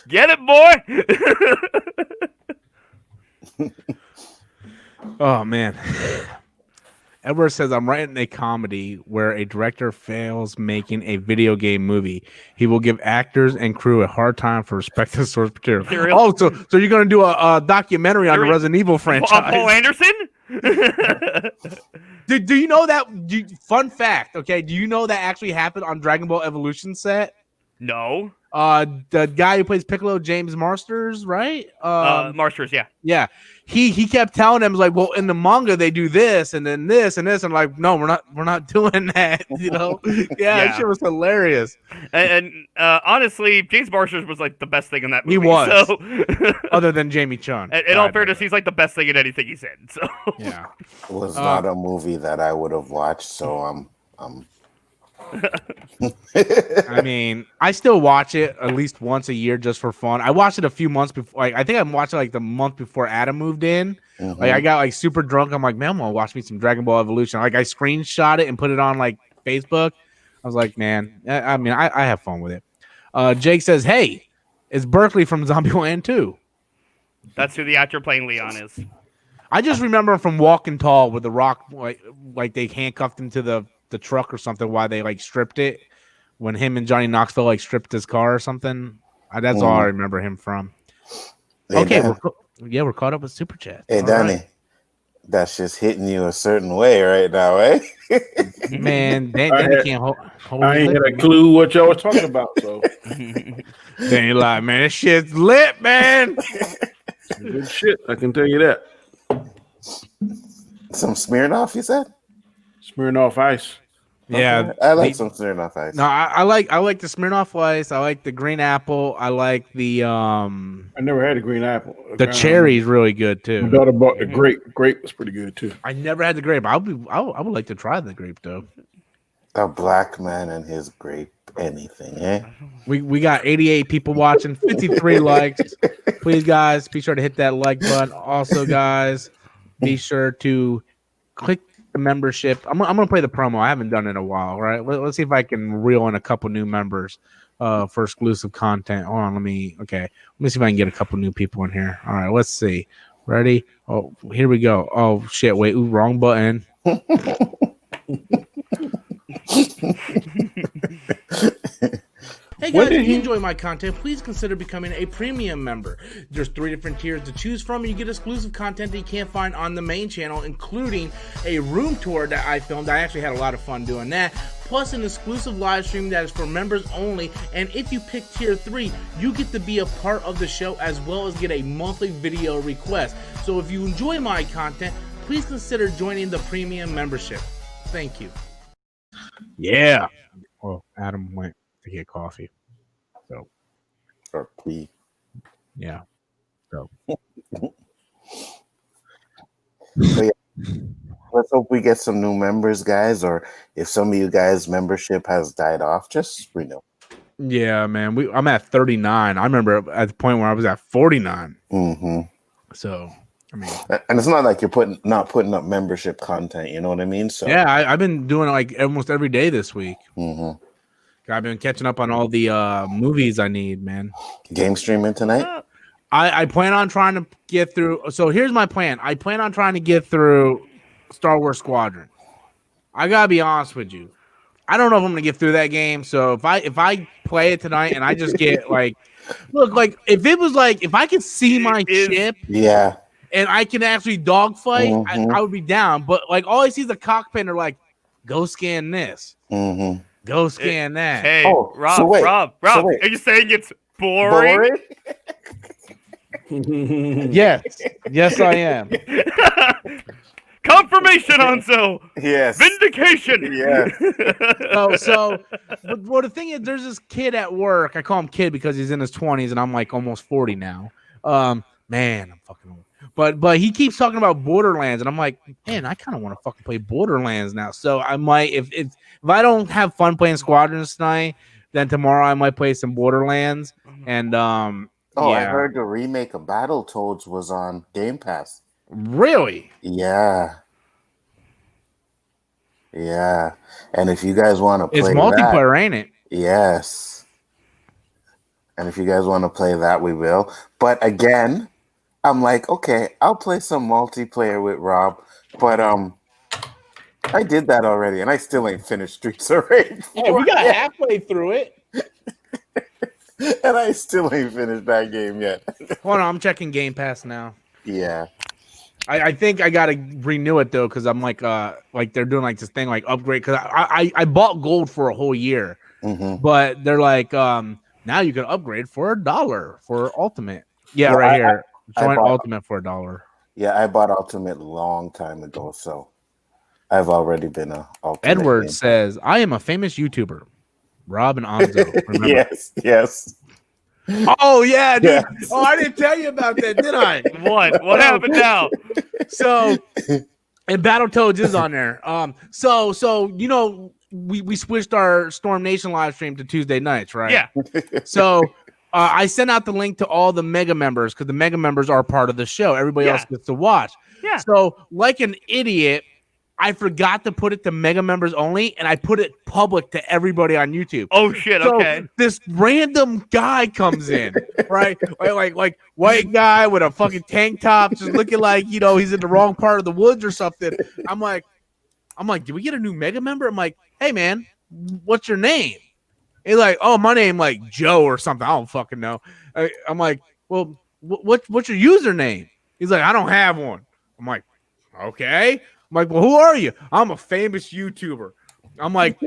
Get it, boy. Oh, man. Edward says, I'm writing a comedy where a director fails making a video game movie. He will give actors and crew a hard time for respective source material. Oh, so you're going to do a documentary on the Resident Evil franchise. Paul Anderson? Do you know that? Fun fact, okay? Do you know that actually happened on Dragon Ball Evolution set? No. The guy who plays Piccolo, James Marsters, right? Marsters, yeah. Yeah. He kept telling them, like, well, in the manga they do this and then this and this, and like, no, we're not doing that. That shit was hilarious. And honestly, James Marsters was like the best thing in that movie. He was. So. Other than Jamie Chung. In all fairness, he's like the best thing in anything he's in. So yeah, it was not a movie that I would have watched. So I'm. I mean, I still watch it at least once a year just for fun. I watched it a few months before. I think I watched it like the month before Adam moved in. Mm-hmm. Like I got like super drunk. I'm like, man, I'm gonna watch me some Dragon Ball Evolution. Like I screenshot it and put it on like Facebook. I was like, man, I mean, I have fun with it. Jake says, hey, it's Berkeley from Zombieland 2. That's who the actor playing Leon is. I just remember him from Walking Tall with the Rock, like they handcuffed him to the truck or something while they like stripped it when him and Johnny Knoxville like stripped his car or something. That's all I remember him from. Hey, okay, we're caught up with super chat. Hey, all Danny, right. That's just hitting you a certain way right now, eh? Man, Danny can't hold I ain't his got liquor, a man. clue what y'all was talking about. So Danny like, man, this shit's lit, man. good shit. I can tell you that. Some Smirnoff, you said? Smirnoff Ice. Yeah, Okay. I like some Smirnoff Ice. No, I like the Smirnoff Ice. I like the green apple. I like the I never had a green apple. the cherry's really good My too. daughter bought the grape. Grape was pretty good too. I never had the grape. I would like to try the grape though. A black man and his grape, anything, eh? We got 88 people watching, 53 likes. Please, guys, be sure to hit that like button. Also, guys, be sure to click the membership. I'm gonna play the promo. I haven't done it in a while. Right? Let's see if I can reel in a couple new members for exclusive content. Hold on, let me see if I can get a couple new people in here. All right, let's see. Ready? Oh, here we go. Oh shit! Wait, wrong button. Hey guys, if you enjoy my content, please consider becoming a premium member. There's 3 different tiers to choose from. You get exclusive content that you can't find on the main channel, including a room tour that I filmed. I actually had a lot of fun doing that. Plus an exclusive live stream that is for members only. And if you pick tier 3, you get to be a part of the show as well as get a monthly video request. So if you enjoy my content, please consider joining the premium membership. Thank you. Yeah. Well, Adam went to get coffee. So, Or tea. yeah. So, yeah. Let's hope we get some new members, guys. Or if some of you guys' membership has died off, just renew. yeah, man. I'm at 39. I remember at the point where I was at 49. Mm-hmm. So, I mean, and it's not like you're not putting up membership content. You know what I mean? So yeah, I've been doing it like almost every day this week. Mm-hmm. I've been catching up on all the movies I need, man. Game streaming tonight? I plan on trying to get through. So here's my plan. I plan on trying to get through Star Wars Squadron. I gotta be honest with you. I don't know if I'm gonna get through that game. So if I play it tonight and I just get like, look, like if it was like if I could see my ship, yeah, and I can actually dogfight, Mm-hmm. I would be down. But like all I see is the cockpit, and they're like, go scan this. Mm-hmm. Go scan that. Hey, Oh, Rob, so wait, Rob, so wait. are you saying it's boring? Yes, I am. Confirmation, Hanzo. Yes. Vindication. Yeah. But the thing is, there's this kid at work. I call him kid because he's in his 20s, and I'm like almost 40 now. Man, I'm fucking old. But he keeps talking about Borderlands, and I'm like, man, I kind of want to fucking play Borderlands now. So I might, if I don't have fun playing Squadrons tonight, then tomorrow I might play some Borderlands. And Oh, yeah. I heard the remake of Battletoads was on Game Pass. Really? Yeah. Yeah. And if you guys want to play It's multiplayer, ain't it? Yes. And if you guys want to play that, we will. But again, I'm like, okay, I'll play some multiplayer with Rob. But I did that already, and I still ain't finished Streets of Rage 4. Hey, we got halfway through it. And I still ain't finished that game yet. Hold on, I'm checking Game Pass now. Yeah. I think I gotta renew it though, because I'm like they're doing like this thing like upgrade, because I bought gold for a whole year, Mm-hmm. but they're like now you can upgrade for $1 for Ultimate. Yeah, Well, right here. I Join bought- Ultimate for $1. Yeah, I bought Ultimate a long time ago, so I've already been a Ultimate. Edward game. says, I am a famous YouTuber. Rob and Anzo. Remember? Yes. Oh yeah, dude. Yes. Oh, I didn't tell you about that, did I? What happened now? So, and Battletoads is on there. So you know, we switched our Storm Nation live stream to Tuesday nights, right? Yeah. So I sent out the link to all the mega members, because the mega members are part of the show. Everybody else gets to watch. Yeah. So, like an idiot, I forgot to put it to mega members only, and I put it public to everybody on YouTube. Oh shit. So Okay. this random guy comes in, right? Like white guy with a fucking tank top, just looking like, you know, he's in the wrong part of the woods or something. I'm like, did we get a new mega member? I'm like, hey man, what's your name? He's like, oh, my name like Joe or something. I don't fucking know. I'm like, well, what's your username? He's like, I don't have one. I'm like, Okay. I'm like, well, who are you? I'm a famous YouTuber. I'm like,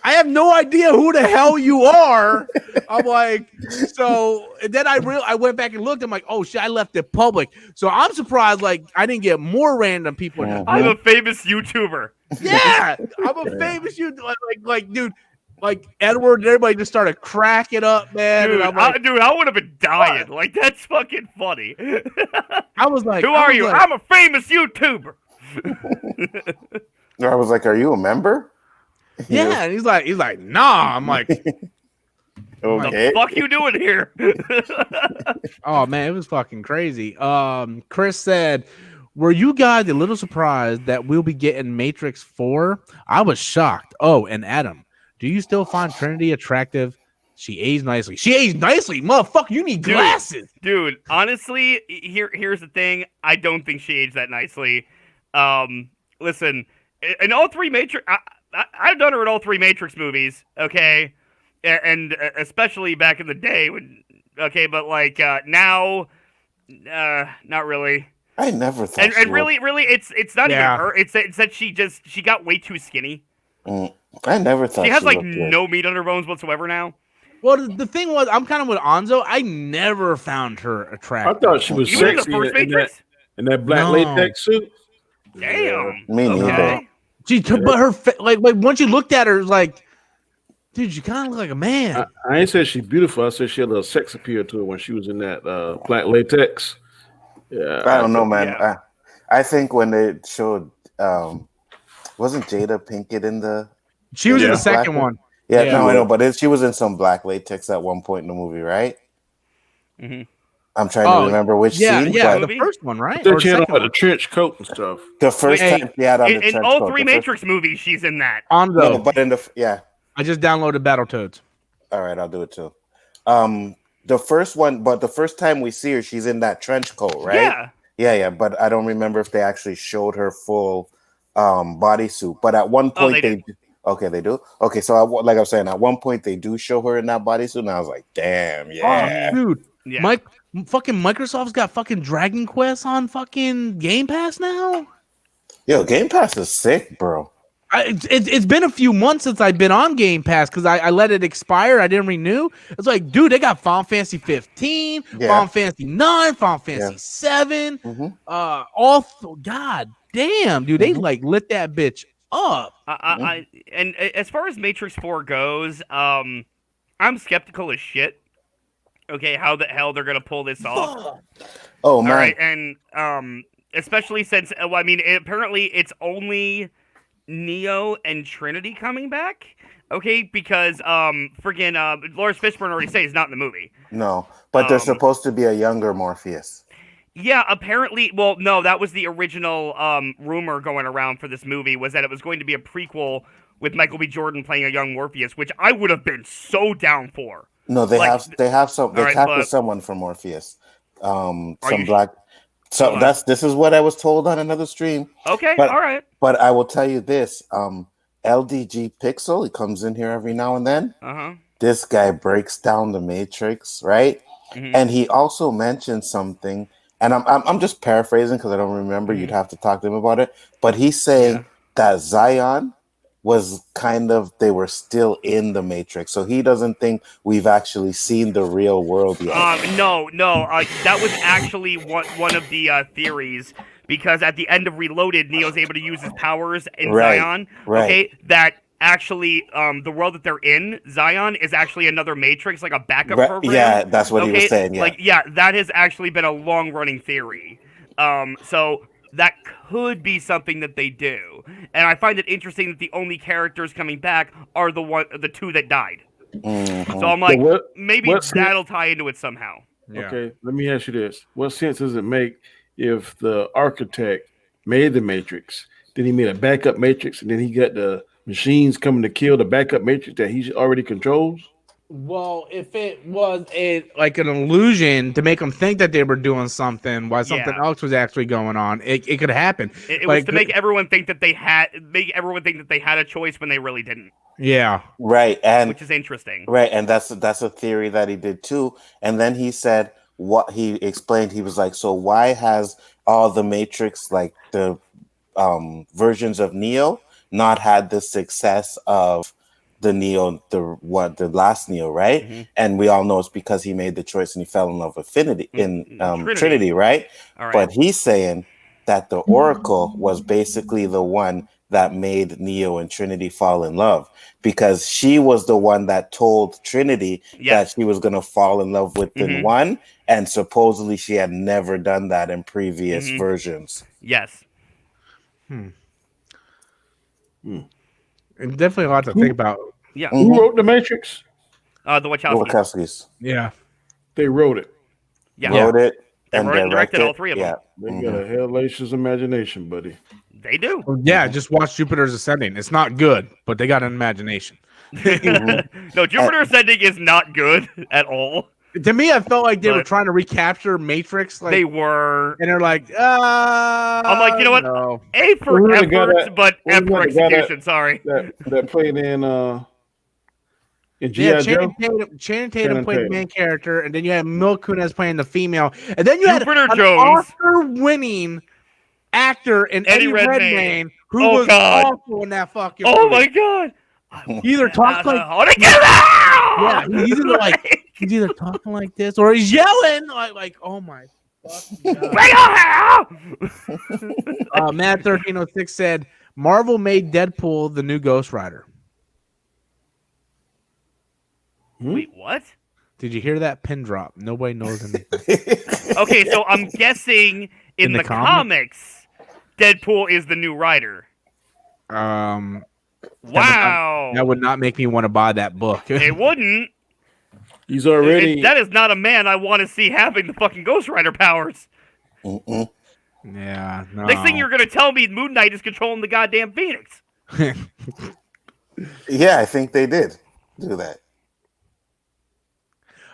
I have no idea who the hell you are. I'm like, so and then I went back and looked. I'm like, oh shit, I left it public. So I'm surprised like I didn't get more random people. I'm a famous YouTuber. Yeah, I'm a famous YouTuber. Like, dude, like Edward and everybody just started cracking up, man. Dude, and I'm like, I would have been dying. Like, that's fucking funny. I was like, who are you? Like, I'm a famous YouTuber. I was like, are you a member? Yeah, and he's like, nah. I'm like, okay. What the fuck you doing here? oh man, it was fucking crazy. Chris said, were you guys a little surprised that we'll be getting Matrix 4? I was shocked. Oh, and Adam, do you still find Trinity attractive? She aged nicely. She aged nicely, motherfucker. You need glasses, dude. Honestly, here's the thing. I don't think she aged that nicely. Listen, in all three Matrix, I've done her in all three Matrix movies. Okay, and especially back in the day when. Okay, but like now, not really. I never thought. And really, it's not even her. It's that she got way too skinny. I never thought she has like no meat on her bones whatsoever now. Well, the thing was, I'm kind of with Anzo. I never found her attractive. I thought she was sexy in that black latex suit. Damn. Me neither. But her like once you looked at her, like, dude, you kind of look like a man. I ain't said she's beautiful. I said she had a little sex appeal to her when she was in that black latex. Yeah, I don't know, man. Yeah. I think when they showed, wasn't Jada Pinkett in the? She was in the second one. Yeah, no, I know, but she was in some black latex at one point in the movie, right? Mm-hmm. I'm trying to remember which scene. Yeah, the first one, right? She had on the trench coat and stuff. The first time she had on the trench coat. In all three Matrix movies, she's in that. Anzo, but in the I just downloaded Battletoads. All right, I'll do it too. The first one, but the first time we see her, she's in that trench coat, right? Yeah. But I don't remember if they actually showed her full bodysuit. But at one point they do. Okay, they do. Okay, so like I was saying, at one point they do show her in that bodysuit, and I was like, damn, yeah, dude. Yeah. Fucking Microsoft's got fucking Dragon Quest on fucking Game Pass now. Yo, Game Pass is sick, bro. It's been a few months since I've been on Game Pass because I let it expire. I didn't renew. It's like, dude, they got Final Fantasy 15, Final Fantasy 9, Final Fantasy 7. Mm-hmm. God damn, dude, they like lit that bitch up. And as far as Matrix 4 goes, I'm skeptical as shit. Okay, how the hell they're gonna pull this off? Oh man! All right, and especially since apparently it's only Neo and Trinity coming back. Okay, because friggin' Lawrence Fishburne already said he's not in the movie. No, but there's supposed to be a younger Morpheus. Yeah, apparently. Well, no, that was the original rumor going around for this movie, was that it was going to be a prequel with Michael B. Jordan playing a young Morpheus, which I would have been so down for. No, they casted someone for Morpheus. Some black. So this is what I was told on another stream. Okay, all right. But I will tell you this: LDG Pixel, he comes in here every now and then. This guy breaks down the Matrix, right? Mm-hmm. And he also mentioned something, and I'm just paraphrasing because I don't remember. Mm-hmm. You'd have to talk to him about it. But he's saying that Zion was they were still in the Matrix, so he doesn't think we've actually seen the real world yet. No, that was actually one of the theories, because at the end of Reloaded, Neo's able to use his powers in Zion. Right. Okay, that actually the world that they're in, Zion, is actually another Matrix, like a backup program. Yeah, that's what he was saying. Yeah. That has actually been a long-running theory. So that could be something that they do, and I find it interesting that the only characters coming back are the two that died. Mm-hmm. So I'm like, maybe that'll tie into it somehow. Yeah. Okay, let me ask you this: what sense does it make if the architect made the Matrix, then he made a backup Matrix, and then he got the machines coming to kill the backup Matrix that he already controls? Well, if it was like an illusion to make them think that they were doing something while something else was actually going on, it could happen. It was to make everyone think that they had a choice when they really didn't. Yeah, right, and which is interesting. Right, and that's a theory that he did too. And then he said what he explained. He was like, "So why has all the Matrix, like the versions of Neo, not had the success of the last Neo, right? Mhm. And we all know it's because he made the choice and he fell in love with Trinity, right? All right. But he's saying that the Oracle was basically the one that made Neo and Trinity fall in love, because she was the one that told Trinity that she was going to fall in love with the one, and supposedly she had never done that in previous versions. Yes. And definitely a lot to think about. Yeah. Who wrote The Matrix? The Wachowskis. Wachowskis. Yeah. They wrote it. Yeah. Wrote it They and wrote it and directed directed all three of them. They got a hellacious imagination, buddy. They do. Yeah, just watch Jupiter's Ascending. It's not good, but they got an imagination. No, Jupiter Ascending is not good at all. To me, I felt like they were But- trying to recapture Matrix. Like They were. and they're like, I'm like, you know what? no. A for Who's the guy effort, that- but who's F for the guy that- execution. Sorry. That played in Yeah, G.I. Joe. Channing Tatum Channing played the Tatum. main character, and then you had Mil Kunis playing the female, and then you had Jupiter an Jones. Oscar-winning actor in Eddie Eddie Redmayne. Redmayne, who Oh, was God. awful in that fucking Oh movie. my god. He either talks like I want to get out. yeah, he's either like he's either talking like this or he's yelling like oh my fucking god. Bring it out. Matt 1306 said Marvel made Deadpool the new Ghost Rider. Wait, what? Did you hear that pin drop? Nobody knows anything. Okay, so I'm guessing in the the comic? comics, Deadpool is the new writer. Wow. That would not make me want to buy that book. It wouldn't. He's already. That is not a man I want to see having the fucking Ghost Rider powers. Yeah, no. Next thing you're gonna tell me, Moon Knight is controlling the goddamn Phoenix. Yeah, I think they did do that.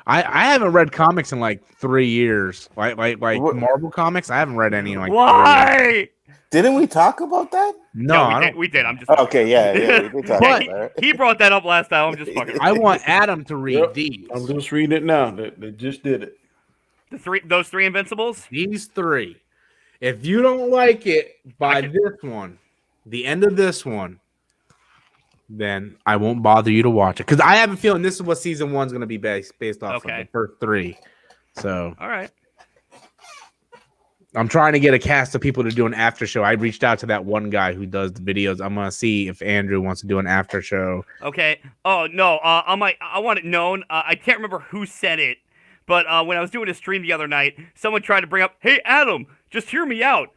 I haven't read comics in like 3 years. Like What- Marvel comics, I haven't read any in like 3 years. Why? Didn't we talk about that? No, I we don't. did. We did. I'm just. Okay, yeah, we did talk But- about that. He brought that up last time. I'm just fucking. I want Adam to read Yep. these. I'm just reading it now. They just did it. Those three Invincibles. These three. If you don't like it by I can- this one, the end of this one, then I won't bother you to watch it. Because I have a feeling this is what season one's going to be based off Okay. of the first three. So All right. I'm trying to get a cast of people to do an after show. I reached out to that one guy who does the videos. I'm going to see if Andrew wants to do an after show. Okay. Oh no. I want it known. I can't remember who said it, but when I was doing a stream the other night, someone tried to bring up, "Hey Adam, just hear me out.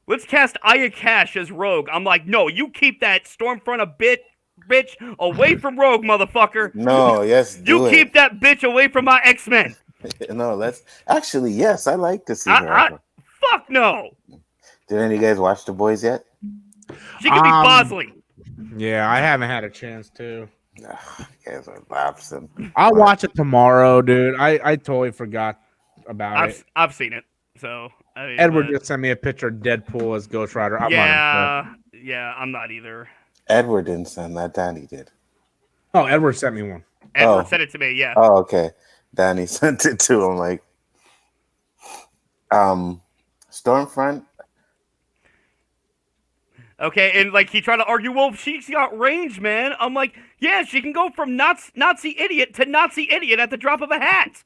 Let's cast Aya Cash as Rogue." I'm like, "No, you keep that Stormfront bitch away from Rogue, motherfucker. No, yes, You keep that bitch away from my X-Men. No, that's actually yes. I like to see her. Fuck no. Did any of you guys watch The Boys yet? She could be Bosley. Yeah, I haven't had a chance to. You guys are lapsing. I'll watch it tomorrow, dude. I totally forgot about it. I've seen it. So I mean, Edward just sent me a picture of Deadpool as Ghost Rider. I'm not impressed. yeah, I'm not either. Edward didn't send that. Danny did. Oh, Edward sent me one. Edward sent it to me. Yeah. Oh, okay. Danny sent it to him. Like, Stormfront. Okay, and like he tried to argue, well, she's got range, man. I'm like, yeah, she can go from Nazi idiot to Nazi idiot at the drop of a hat.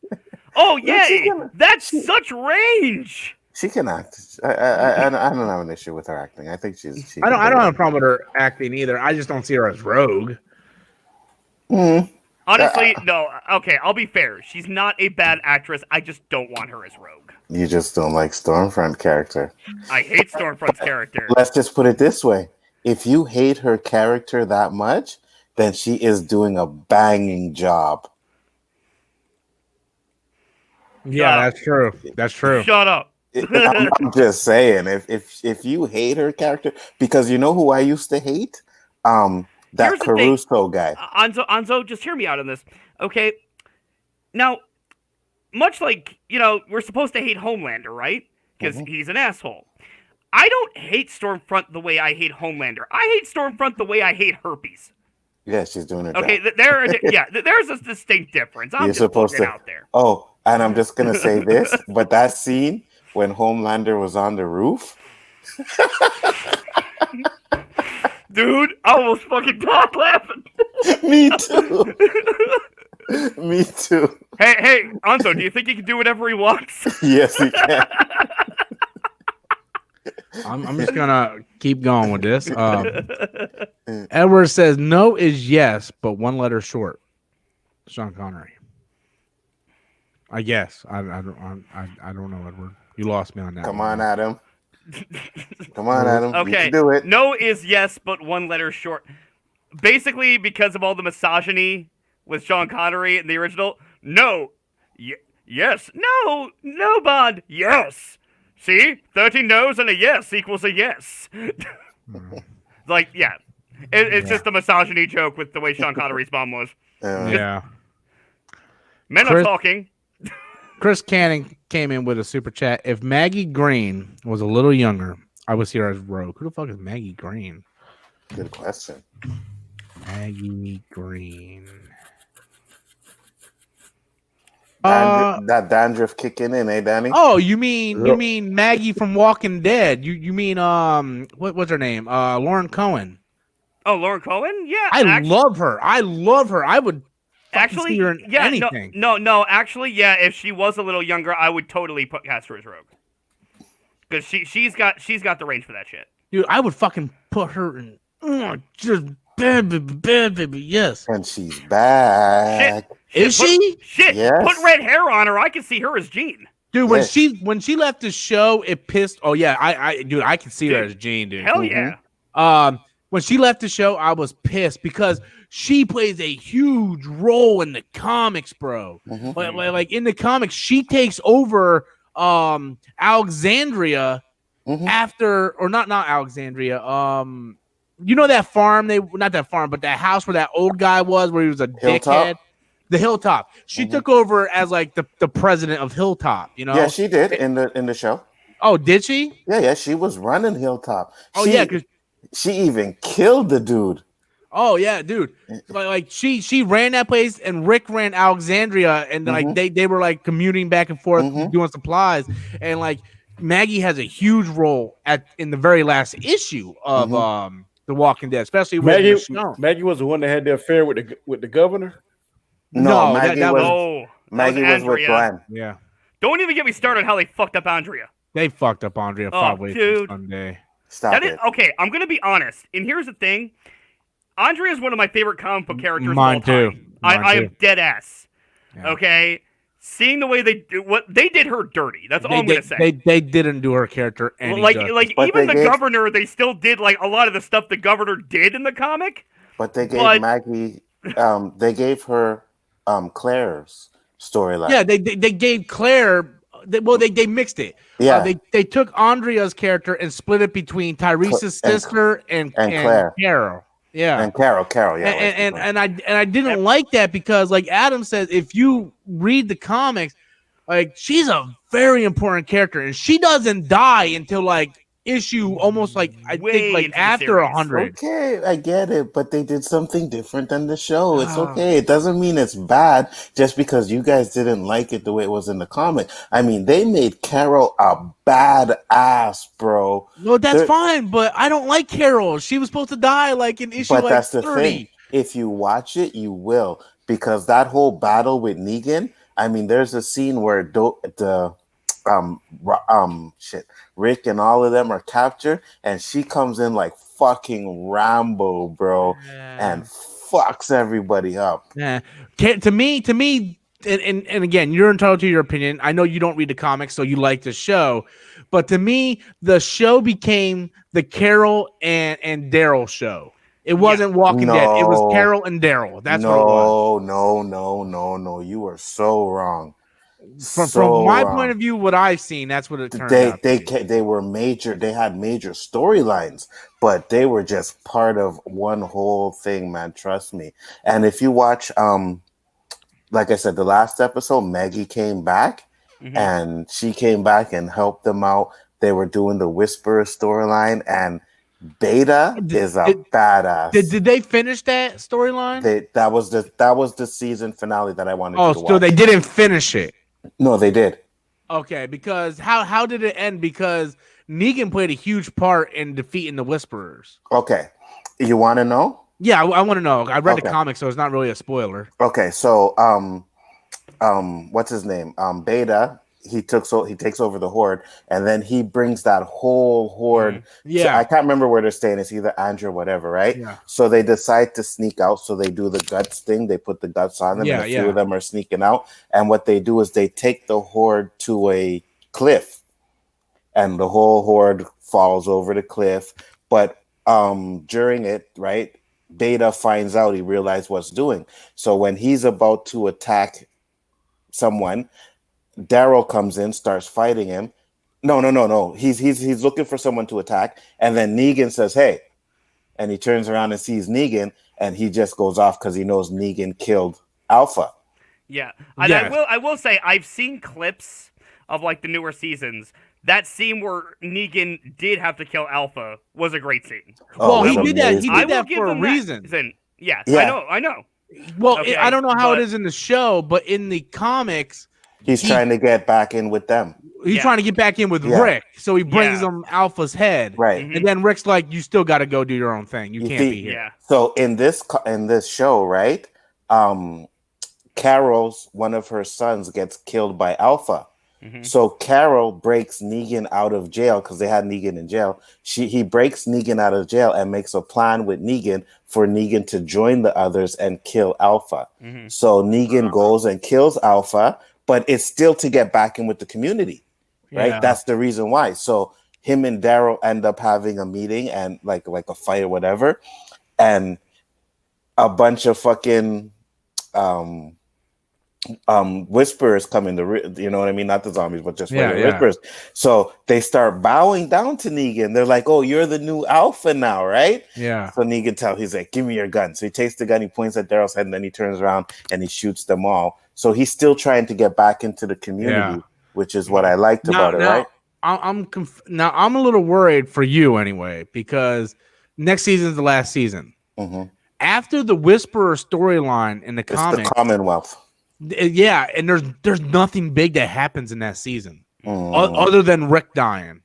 Oh yeah, that's such range. She can act. I don't have an issue with her acting. I think she's. I don't have a problem with her acting either. I just don't see her as Rogue. Honestly, no. Okay, I'll be fair. She's not a bad actress. I just don't want her as Rogue. You just don't like Stormfront character. I hate Stormfront's character. Let's just put it this way: if you hate her character that much, then she is doing a banging job. Yeah, that's true. That's true. Shut up. I'm just saying, if you hate her character, because you know who I used to hate, that Here's the thing. Caruso guy. Anzo, just hear me out on this, okay? Now, much like, we're supposed to hate Homelander, right? Because he's an asshole. I don't hate Stormfront the way I hate Homelander. I hate Stormfront the way I hate herpes. Yeah, she's doing her Okay, job. there's a distinct difference. I'm You're just supposed putting it to. out there. Oh, and I'm just gonna say this, but that scene when Homelander was on the roof? Dude, I almost fucking died laughing. Me too. Me too. Hey, Anzo, do you think he can do whatever he wants? Yes, he can. I'm just gonna keep going with this. Edward says no is yes, but one letter short. Sean Connery. I guess. I don't know, Edward. You lost me on that. Come on, Adam. Come on, Adam. You Okay. can do it. No is yes, but one letter short. Basically, because of all the misogyny with Sean Connery in the original, no. Yes. No. No, Bond. Yes. See? 13 no's and a yes equals a yes. Like, yeah. It's just a misogyny joke with the way Sean Connery's Bond was. Yeah. Men are talking. Chris Cannon came in with a super chat. If Maggie Green was a little younger, I would see her as Rogue. Who the fuck is Maggie Green? Good question. Maggie Green. That dandruff kicking in, eh, Danny? Oh, you mean Maggie from Walking Dead? You mean what's her name? Lauren Cohen. Oh, Lauren Cohen? Yeah. I love her. I would actually see her in anything. No. Actually, yeah. If she was a little younger, I would totally cast her as Rogue. Because she's got the range for that shit. Dude, I would fucking put her in just bad baby, yes. And she's back. Is she? Shit. Yes. Put red hair on her. I can see her as Jean. Dude, when she left the show, it pissed. Oh yeah, I can see her as Jean, dude. Hell yeah. When she left the show, I was pissed because she plays a huge role in the comics, bro. Like in the comics, she takes over Alexandria after, or not Alexandria. You know that farm? Not that farm, but that house where that old guy was, where he was a dickhead. The Hilltop. She took over as like the president of Hilltop. You know? Yeah, she did in the show. Oh, did she? Yeah, she was running Hilltop. Because she even killed the dude. Oh yeah, dude. Like she ran that place, and Rick ran Alexandria, and like they were like commuting back and forth doing supplies, and like Maggie has a huge role in the very last issue of The Walking Dead, especially with Maggie was the one that had the affair with the governor. No, Maggie was with Glenn. Yeah. Don't even get me started on how they fucked up Andrea. They fucked up Andrea 5 ways from Sunday. Stop it. Okay, I'm gonna be honest, and here's the thing: Andrea is one of my favorite comic book characters. Mine of all time. too. I am dead ass. Yeah. Okay, seeing the way they did her dirty. That's all I'm gonna say. They didn't do her character any justice. Like even the governor, they still did like a lot of the stuff the governor did in the comic. But they gave Maggie, they gave her Claire's storyline. Yeah, they gave Claire. They mixed it. Yeah, they took Andrea's character and split it between Tyrese's sister and Claire. Carol. Yeah, and Carol. Yeah, and I didn't like that because, like Adam says, if you read the comics, like she's a very important character, and she doesn't die until like issue almost like I think like after 100. Okay, I get it, but they did something different than the show. It's okay. It doesn't mean it's bad just because you guys didn't like it the way it was in the comic. I mean, they made Carol a badass, bro. No, that's fine, but I don't like Carol. She was supposed to die like in issue. But that's 30. The thing. If you watch it, you will, because that whole battle with Negan. I mean, there's a scene where Rick and all of them are captured, and she comes in like fucking Rambo, bro, and fucks everybody up. Yeah, to me, and again, you're entitled to your opinion. I know you don't read the comics, so you like the show, but to me, the show became the Carol and Daryl show. It wasn't Walking Dead. It was Carol and Daryl. That's what it was. No. You are so wrong. From my point of view, what I've seen, that's what it turned out. They were major. They had major storylines, but they were just part of one whole thing, man. Trust me. And if you watch, like I said, the last episode, Maggie came back, and she came back and helped them out. They were doing the Whisperer storyline, and Beta is a badass. Did they finish that storyline? That was the season finale that I wanted to watch. So they didn't finish it. No, they did. Okay, because how did it end? Because Negan played a huge part in defeating the Whisperers. Okay, you want to know? Yeah, I want to know. I read the Okay. comic, so it's not really a spoiler. Okay, so what's his name? Beta. He takes over the horde, and then he brings that whole horde. Yeah. I can't remember where they're staying. It's either Andrew or whatever, right? Yeah. So they decide to sneak out. So they do the guts thing. They put the guts on them, Yeah, and a few of them are sneaking out. And what they do is they take the horde to a cliff, and the whole horde falls over the cliff. But during it, right, Beta finds out. He realizes what's doing. So when he's about to attack someone, Daryl comes in, starts fighting him. No. He's looking for someone to attack, and then Negan says, "Hey," and he turns around and sees Negan, and he just goes off because he knows Negan killed Alpha. Yeah, and I will say I've seen clips of like the newer seasons. That scene where Negan did have to kill Alpha was a great scene. Well, he did that. He I did will that give for a them that reason. reason. Yes, Yeah. I know. Well, Okay, I don't know how but- it is in the show, but in the comics, He's trying to get back in with them. he's trying to get back in with Yeah. Rick, so he brings him Alpha's head, Right. Mhm. and then Rick's like, "You still got to go do your own thing. You can't see- be here." Yeah. So in this show, right, Carol's one of her sons gets killed by Alpha. Mhm. So Carol breaks Negan out of jail because they had Negan in jail. He breaks Negan out of jail and makes a plan with Negan for Negan to join the others and kill Alpha. Mhm. So Negan goes and kills Alpha, but it's still to get back in with the community, right? Yeah. That's the reason why. So him and Daryl end up having a meeting and like a fight or whatever, and a bunch of fucking whisperers come in you know what I mean? Not the zombies, but just regular whisperers. So they start bowing down to Negan. They're like, "Oh, you're the new Alpha now, right?" Yeah. So Negan he's like, "Give me your gun." So he takes the gun, he points at Daryl's head, and then he turns around and he shoots them all. So he's still trying to get back into the community, which is what I liked about it, right? Now I'm a little worried for you anyway, because next season's the last season. Mm-hmm. After the Whisperer storyline in the It's comics, the Commonwealth. yeah, and there's nothing big that happens in that season Mm. other than Rick dying.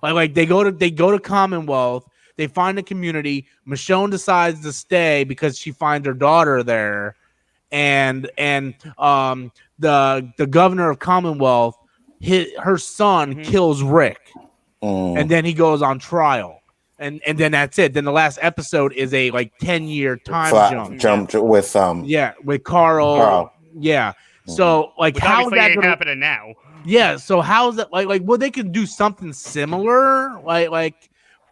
Like they go to Commonwealth, they find a community. Michonne decides to stay because she finds her daughter there, and the governor of Commonwealth, her son kills Rick, and then he goes on trial. And then that's it. Then the last episode is a 10-year time jump with with Carl. Yeah. So Which how's obviously that ain't gonna, happening now. yeah, so how's that well, they could do something similar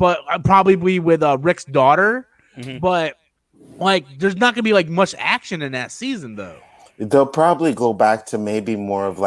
but probably with Rick's daughter, but there's not gonna be much action in that season though. They'll probably go back to maybe more of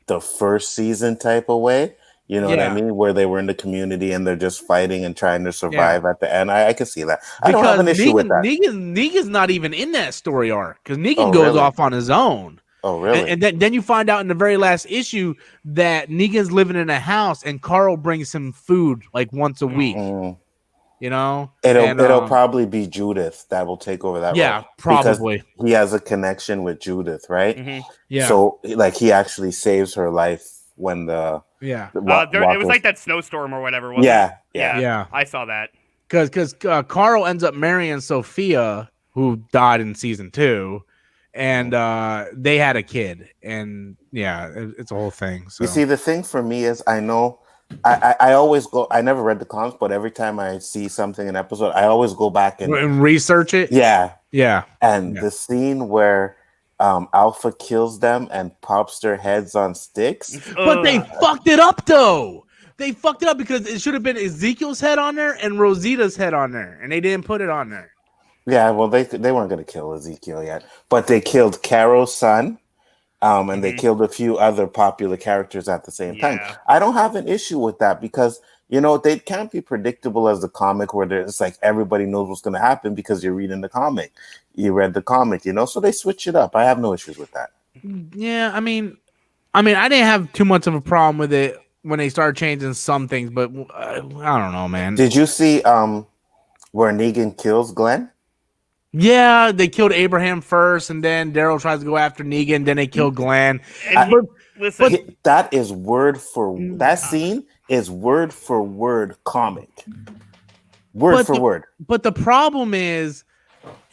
the first season type of way. You know what I mean? Where they were in the community and they're just fighting and trying to survive at the end. I can see that. I don't have an issue with that. Negan's not even in that story arc because Negan goes off on his own. Oh, really? And then you find out in the very last issue that Negan's living in a house and Carl brings him food once a week. You know? It'll probably be Judith that will take over that role. Yeah, probably. Because he has a connection with Judith, right? Mhm. Yeah. So he actually saves her life when it was like that snowstorm or whatever. Wasn't it? Yeah. I saw that. Because Carl ends up marrying Sophia, who died in season 2, and they had a kid, and it's a whole thing. So you see, the thing for me is I know I always go. I never read the comics, but every time I see something in an episode, I always go back and research it. Yeah. And the scene where Alpha kills them and pops their heads on sticks. But they fucked it up though. They fucked it up because it should have been Ezekiel's head on there and Rosita's head on there, and they didn't put it on there. Yeah, well, they weren't going to kill Ezekiel yet, but they killed Carol's son, and they killed a few other popular characters at the same time. I don't have an issue with that because they can't be predictable as the comic where it's everybody knows what's going to happen because you're reading the comic. You read the comic, so they switch it up. I have no issues with that. Yeah, I mean, I didn't have too much of a problem with it when they started changing some things, but I don't know, man. Did you see where Negan kills Glenn? Yeah, they killed Abraham first, and then Daryl tries to go after Negan. Then they kill Glenn. Listen, that is word for that scene is word for word comic. Word for word. But the problem is,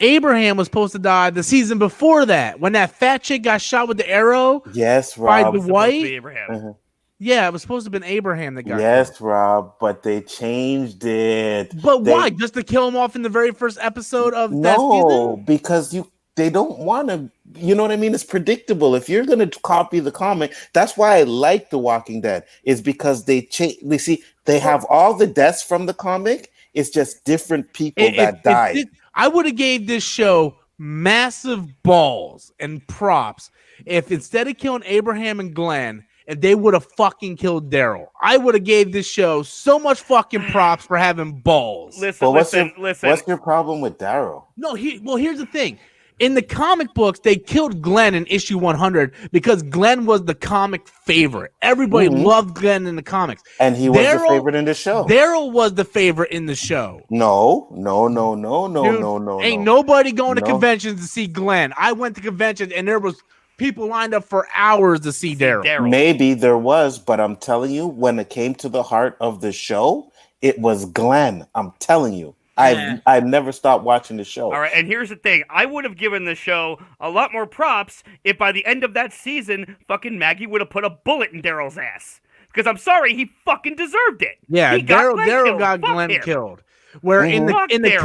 Abraham was supposed to die the season before that when that fat chick got shot with the arrow. Yes, by Rob. the white. Abraham. Uh-huh. Yeah, it was supposed to have been Abraham that got Yes, killed. Rob, but they changed it. But why? Just to kill him off in the very first episode of that season? No, because they don't want to. You know what I mean? It's predictable. If you're going to copy the comic, that's why I like The Walking Dead. Is because they change. You see, they have all the deaths from the comic. It's just different people that died. I would have gave this show massive balls and props if instead of killing Abraham and Glenn, if they would have fucking killed Daryl. I would have gave this show so much fucking props for having balls. Listen. What's your problem with Daryl? No, here's the thing. In the comic books, they killed Glenn in issue 100 because Glenn was the comic favorite. Everybody loved Glenn in the comics. And he was the favorite in the show. Daryl was the favorite in the show. No. Dude, ain't nobody going to conventions to see Glenn. I went to conventions and there was people lined up for hours to see Daryl. Maybe there was, but I'm telling you, when it came to the heart of the show, it was Glenn. I'm telling you. I've never stopped watching the show. All right, and here's the thing. I would have given the show a lot more props if by the end of that season, fucking Maggie would have put a bullet in Daryl's ass. Because I'm sorry, he fucking deserved it. Yeah, Daryl got Glenn killed. Where in the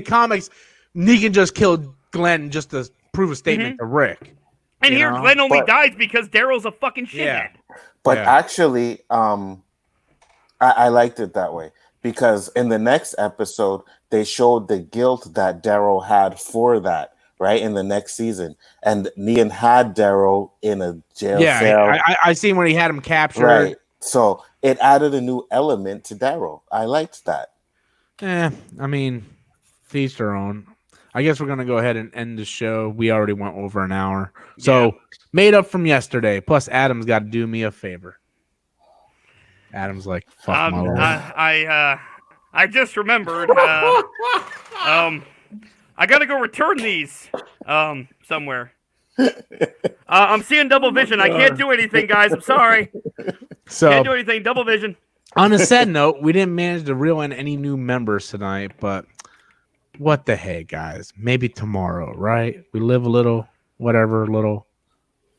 comics, Negan just killed Glenn just to prove a statement to Rick. And here, Glenn only dies because Daryl's a fucking shithead. Yeah. But actually, I liked it that way. Because in the next episode, they showed the guilt that Daryl had for that, right? In the next season. And Negan had Daryl in a jail cell. I seen when he had him captured. Right. So it added a new element to Daryl. I liked that. I mean, feast our own. I guess we're going to go ahead and end the show. We already went over an hour. So made up from yesterday. Plus, Adam's got to do me a favor. Adam's like, fuck my life. I just remembered. I gotta go return these somewhere. I'm seeing double vision. I can't do anything, guys. I'm sorry. Can't do anything. Double vision. On a sad note, we didn't manage to reel in any new members tonight, but what the heck, guys? Maybe tomorrow, right? We live a little, whatever, little.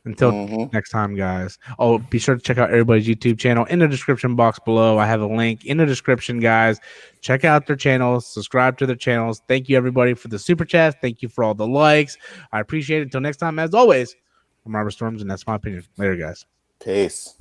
Until next time, guys. Oh, be sure to check out everybody's YouTube channel in the description box below. I have a link in the description, guys. Check out their channels. Subscribe to their channels. Thank you, everybody, for the super chats. Thank you for all the likes. I appreciate it. Until next time, as always, I'm Robert Storms, and that's my opinion. Later, guys. Peace.